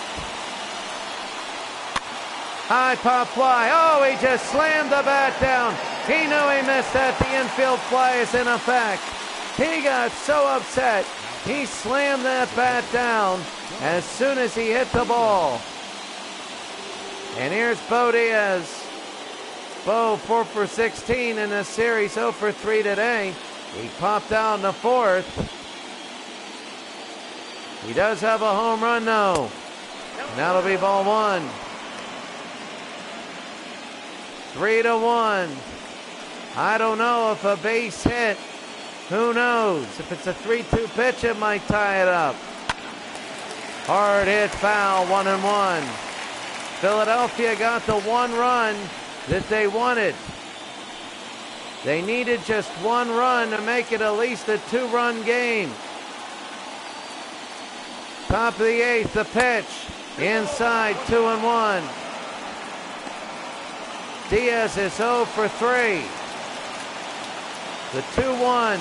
High pop fly. Oh, he just slammed the bat down. He knew he missed that. The infield fly is in effect. He got so upset. He slammed that bat down as soon as he hit the ball. And here's Bo Diaz. Bo 4 for 16 in this series, 0 for 3 today. He popped out in the 4th. He does have a home run though. And that'll be ball 1. 3-1. I don't know if a base hit. Who knows? If it's a 3-2 pitch, it might tie it up. Hard hit foul, 1-1. Philadelphia got the 1 run that they wanted. They needed just 1 run to make it at least a 2-run game. Top of the 8th, the pitch. Inside, 2-1. Diaz is 0 for 3. The 2-1.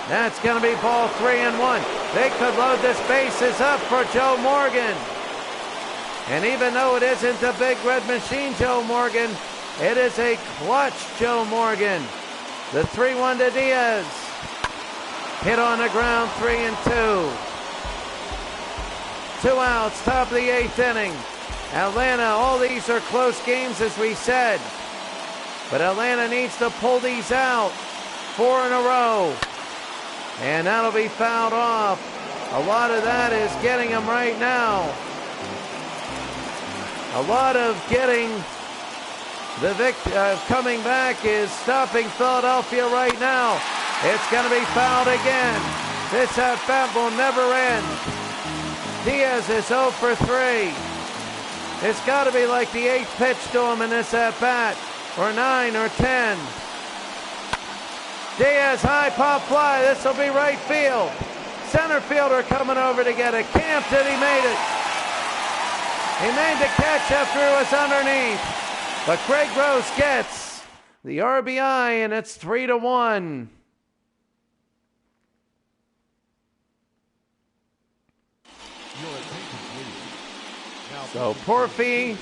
That's going to be ball 3-1. They could load this bases up for Joe Morgan. And even though it isn't the big red machine Joe Morgan, it is a clutch Joe Morgan. The 3-1 to Diaz. Hit on the ground, 3-2. 2 outs, top of the 8th inning. Atlanta, all these are close games as we said. But Atlanta needs to pull these out. 4 in a row. And that'll be fouled off. A lot of that is getting them right now. A lot of getting the coming back is stopping Philadelphia right now. It's going to be fouled again. This at-bat will never end. Diaz is 0 for 3. It's got to be like the 8th pitch to him in this at-bat, or 9 or 10. Diaz, high pop fly. This will be right field. Center fielder coming over to get it. Camped it. He made it. He made the catch after it was underneath. But Craig Gross gets the RBI, and it's 3-1. So Porfy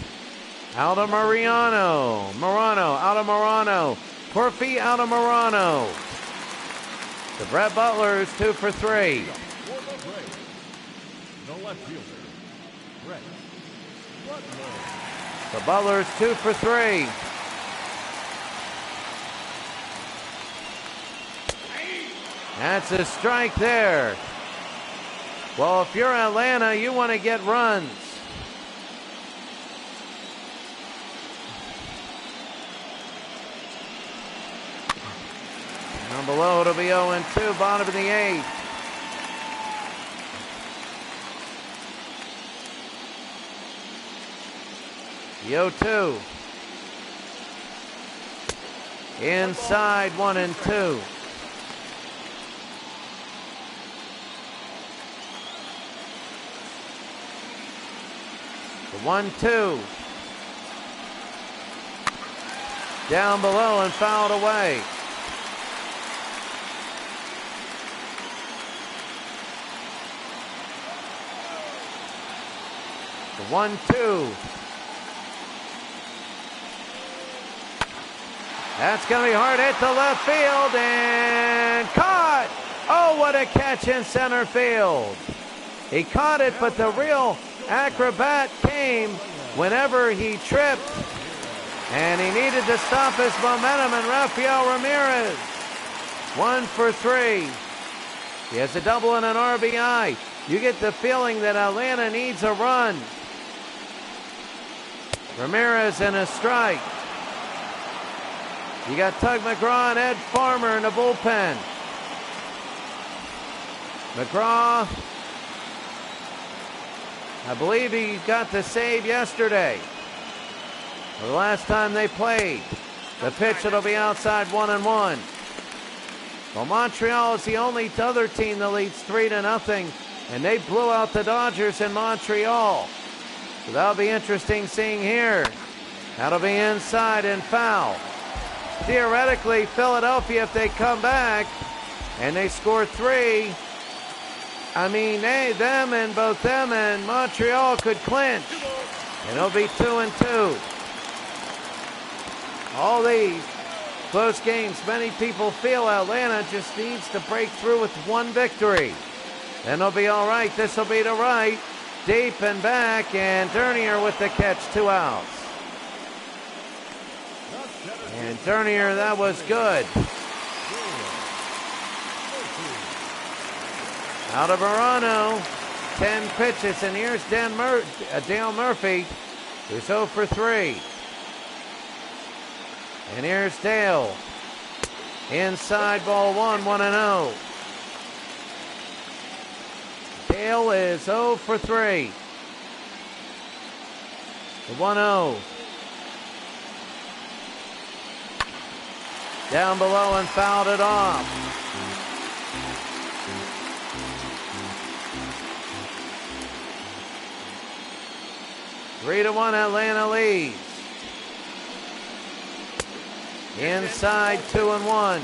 out of Morano out of Morano. Porfy out of Morano. The Brett Butler is 2 for 3. The left fielder, Brett Butler. The Butler's 2 for 3. That's a strike there. Well, if you're Atlanta, you want to get runs. Down below, it'll be 0-2, bottom of the 8th. The 0-2. Inside, 1-2. The 1-2. Down below and fouled away. The 1-2. That's going to be hard hit to left field and caught. Oh, what a catch in center field. He caught it, but the real acrobat came whenever he tripped, and he needed to stop his momentum, and Rafael Ramirez 1 for 3. He has a double and an RBI. You get the feeling that Atlanta needs a run. Ramirez in a strike. You got Tug McGraw and Ed Farmer in the bullpen. McGraw, I believe he got the save yesterday. The last time they played. The pitch, it'll be outside 1-1. Well, Montreal is the only other team that leads 3-0, and they blew out the Dodgers in Montreal. So that'll be interesting seeing here. That'll be inside and foul. Theoretically, Philadelphia, if they come back and they score 3, I mean, both them and Montreal could clinch. And it'll be 2-2. All these close games, many people feel Atlanta just needs to break through with 1 victory. Then they'll be all right. This will be to right. Deep and back, and Dernier with the catch, 2 outs. And Dernier, that was good. Out of Morano, 10 pitches, and here's Dale Murphy, who's 0 for 3. And here's Dale. Inside ball 1-0. Dale is 0 for 3. The 1-0. Down below and fouled it off. Three to 1, Atlanta leads. Inside 2-1.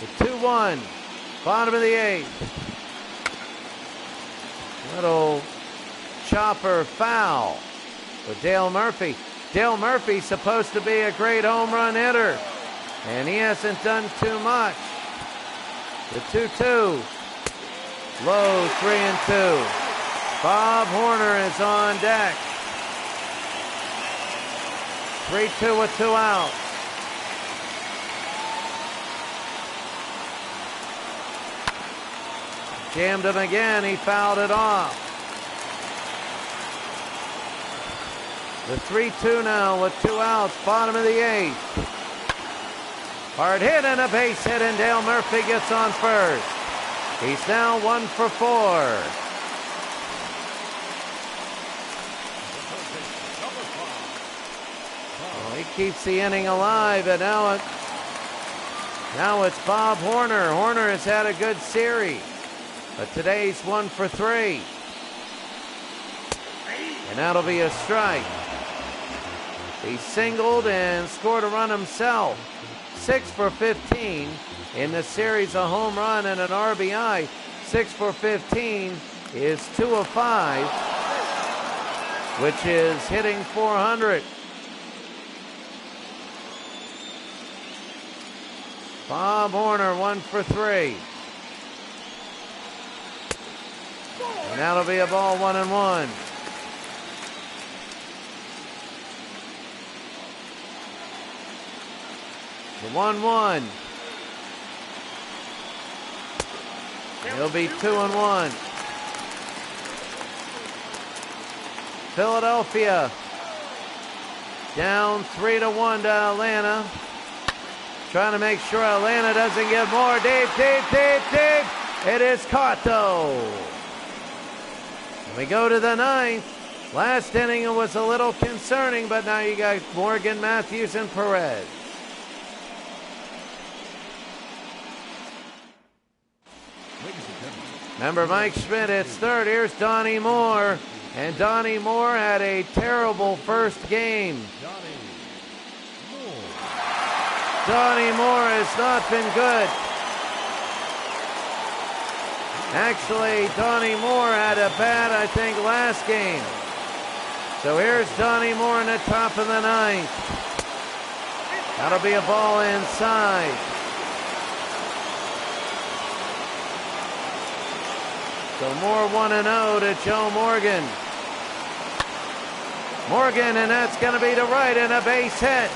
The 2-1, bottom of the 8th. Little chopper foul for Dale Murphy. Dale Murphy's supposed to be a great home run hitter, and he hasn't done too much. The 2-2, low 3-2. Bob Horner is on deck. 3-2 with 2 outs. Jammed him again. He fouled it off. The 3-2 now with 2 outs. Bottom of the 8th. Hard hit and a base hit, and Dale Murphy gets on first. He's now 1 for 4. Well, he keeps the inning alive, and now it's Bob Horner. Horner has had a good series, but today's 1 for 3. And that'll be a strike. He singled and scored a run himself. 6 for 15 in the series, a home run and an RBI. 6 for 15 is 2 of 5, which is hitting .400. Bob Horner 1 for 3. And that'll be a ball, 1-1. The 1-1. He'll be 2-1. Philadelphia down 3-1 to Atlanta. Trying to make sure Atlanta doesn't get more. Deep. It is caught though. And we go to the 9th. Last inning it was a little concerning, but now you got Morgan, Matthews, and Perez. Remember Mike Schmidt, it's third. Here's Donnie Moore. And Donnie Moore had a terrible first game. Donnie Moore has not been good. Actually, Donnie Moore had a bad, I think, last game. So here's Donnie Moore in the top of the 9th. That'll be a ball inside. So Moore 1-0 to Joe Morgan. Morgan, and that's going to be to right, and a base hit.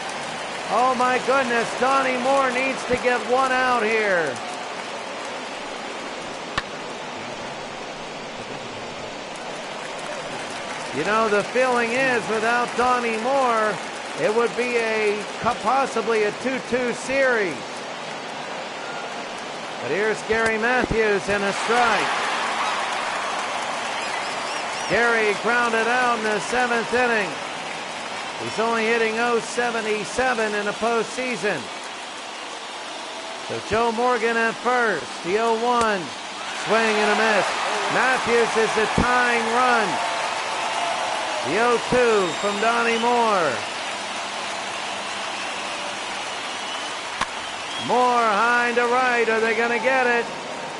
Oh my goodness, Donnie Moore needs to get 1 out here. You know, the feeling is without Donnie Moore, it would be possibly a 2-2 series. But here's Gary Matthews in a strike. Gary grounded out in the 7th inning. He's only hitting .077 in the postseason. So Joe Morgan at first. The 0-1. Swing and a miss. Matthews is the tying run. The 0-2 from Donnie Moore. Moore high to right. Are they going to get it?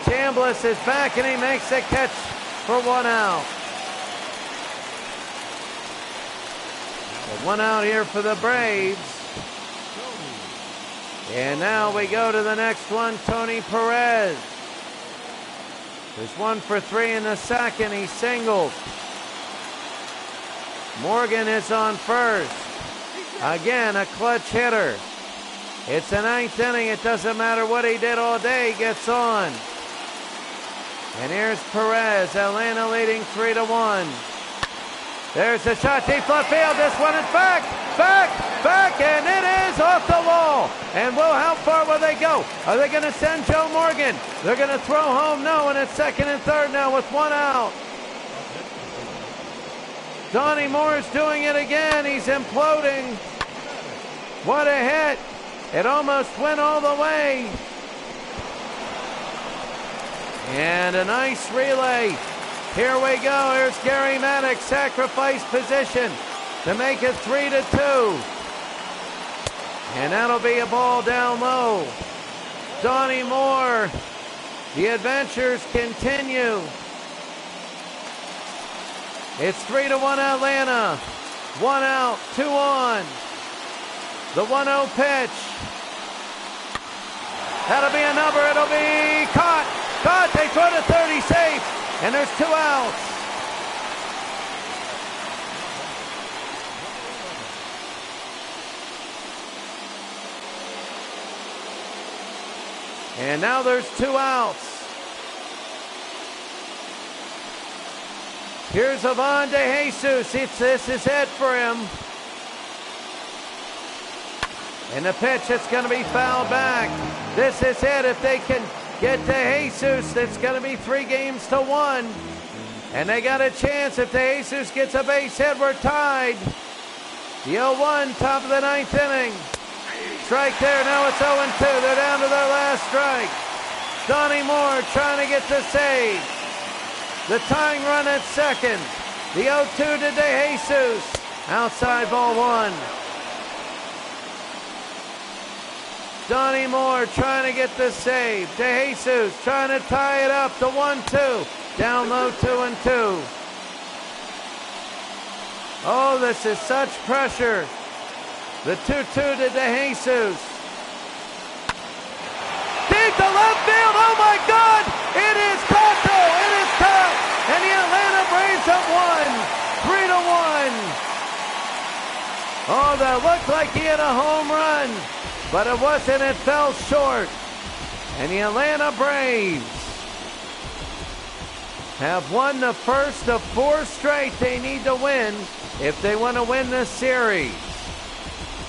Chambliss is back and he makes the catch for 1 out. 1 out here for the Braves. And now we go to the next one, Tony Perez. There's 1 for 3 in the second. He singled. Morgan is on first. Again, a clutch hitter. It's the 9th inning. It doesn't matter what he did all day. He gets on. And here's Perez. Atlanta leading 3-1. There's a shot deep left field. This one is back, and it is off the wall. And how far will they go? Are they going to send Joe Morgan? They're going to throw home. No, and it's 2nd and 3rd now with 1 out. Donnie Moore's doing it again. He's imploding. What a hit. It almost went all the way. And a nice relay. Here we go. Here's Gary Maddox, sacrifice position to make it 3-2. And that'll be a ball down low. Donnie Moore, the adventures continue. It's 3-1 Atlanta. 1 out, 2 on. The 1-0 pitch. That'll be a number. It'll be caught. They throw to 30 safe. And there's 2 outs. And now there's 2 outs. Here's Ivan De Jesus. This is it for him. And the pitch is going to be fouled back. This is it. If they can get De Jesus, it's going to be 3-1. And they got a chance. If De Jesus gets a base hit, we're tied. The 0-1, top of the 9th inning. Strike there. Now it's 0-2. They're down to their last strike. Donnie Moore trying to get the save. The tying run at second. The 0-2 to De Jesus. Outside ball 1. Donnie Moore trying to get the save. De Jesus trying to tie it up to 1-2. Down low 2-2. Oh, this is such pressure. The 2-2 to De Jesus. Deep to left field. Oh my God! It is Cotto. It is caught. And the Atlanta Braves have won 3-1. Oh, that looked like he had a home run, but it wasn't. It fell short. And the Atlanta Braves have won the first of 4 straight they need to win if they want to win this series.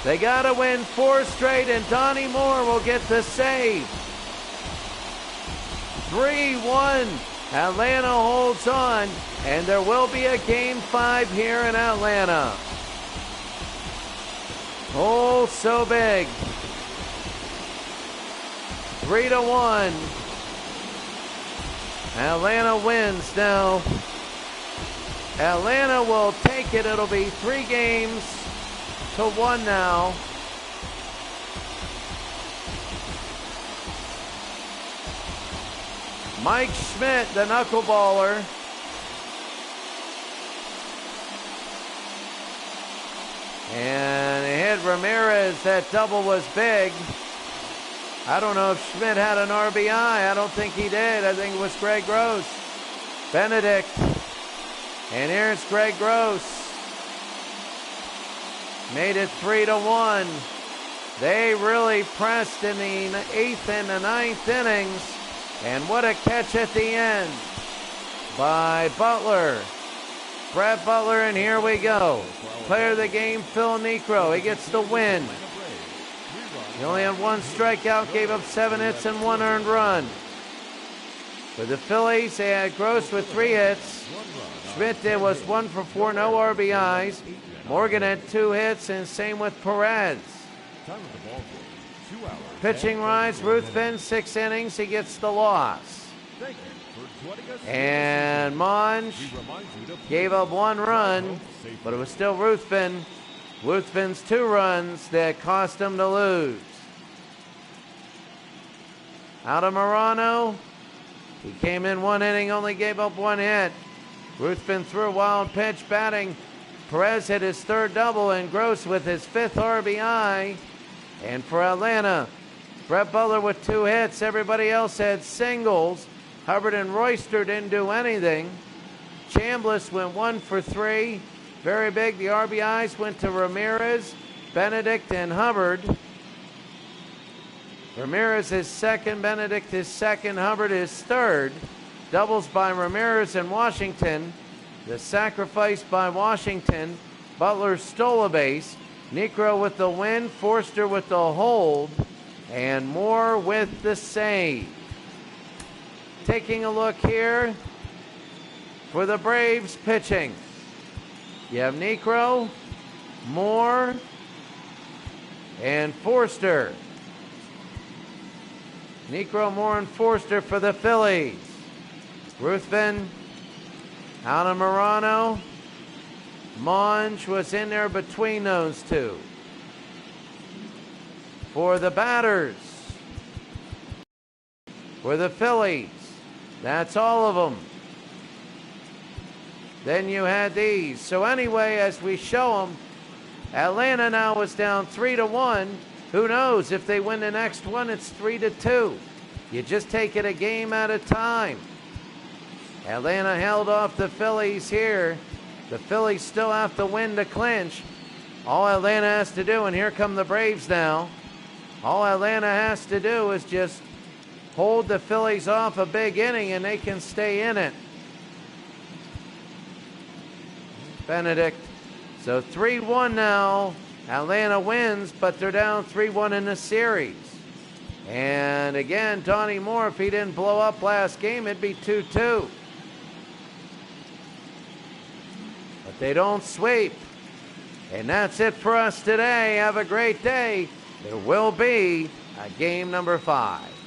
They got to win 4 straight, and Donnie Moore will get the save. 3-1. Atlanta holds on, and there will be a Game 5 here in Atlanta. Oh, so big. 3-1. Atlanta wins now. Atlanta will take it. It'll be 3-1 now. Mike Schmidt, the knuckleballer. And it hit Ramirez. That double was big. I don't know if Schmidt had an RBI. I don't think he did. I think it was Greg Gross. Benedict. And here's Greg Gross. Made it 3-1. They really pressed in the 8th and the 9th innings. And what a catch at the end by Butler. Brett Butler, and here we go. Player of the game, Phil Niekro. He gets the win. He only had 1 strikeout, gave up 7 hits and 1 earned run. For the Phillies, they had Gross with 3 hits. Schmidt was 1 for 4, no RBIs. Morgan had 2 hits, and same with Perez. Pitching rise, Ruthven, 6 innings, he gets the loss. And Monge gave up 1 run, but it was still Ruthven. Ruthven's 2 runs that cost him to lose. Out of Morano, he came in 1 inning, only gave up 1 hit. Ruthven threw a wild pitch batting. Perez hit his 3rd double, and Gross with his 5th RBI. And for Atlanta, Brett Butler with 2 hits. Everybody else had singles. Hubbard and Royster didn't do anything. Chambliss went 1 for 3. Very big. The RBIs went to Ramirez, Benedict, and Hubbard. Ramirez is 2nd, Benedict is 2nd, Hubbard is 3rd. Doubles by Ramirez and Washington. The sacrifice by Washington. Butler stole a base. Niekro with the win, Forster with the hold, and Moore with the save. Taking a look here for the Braves pitching. You have Niekro, Moore, and Forster. Niekro, Moore, and Forster for the Phillies. Ruthven, out of Morano. Monge was in there between those 2. For the batters, for the Phillies, that's all of them. Then you had these. So anyway, as we show them, Atlanta now is down 3-1. Who knows? If they win the next one, it's 3-2. You just take it a game at a time. Atlanta held off the Phillies here. The Phillies still have to win to clinch. All Atlanta has to do, and here come the Braves now. All Atlanta has to do is just hold the Phillies off a big inning and they can stay in it. Benedict. So 3-1 now. Atlanta wins, but they're down 3-1 in the series. And again, Donnie Moore, if he didn't blow up last game, it'd be 2-2. But they don't sweep. And that's it for us today. Have a great day. There will be a game number 5.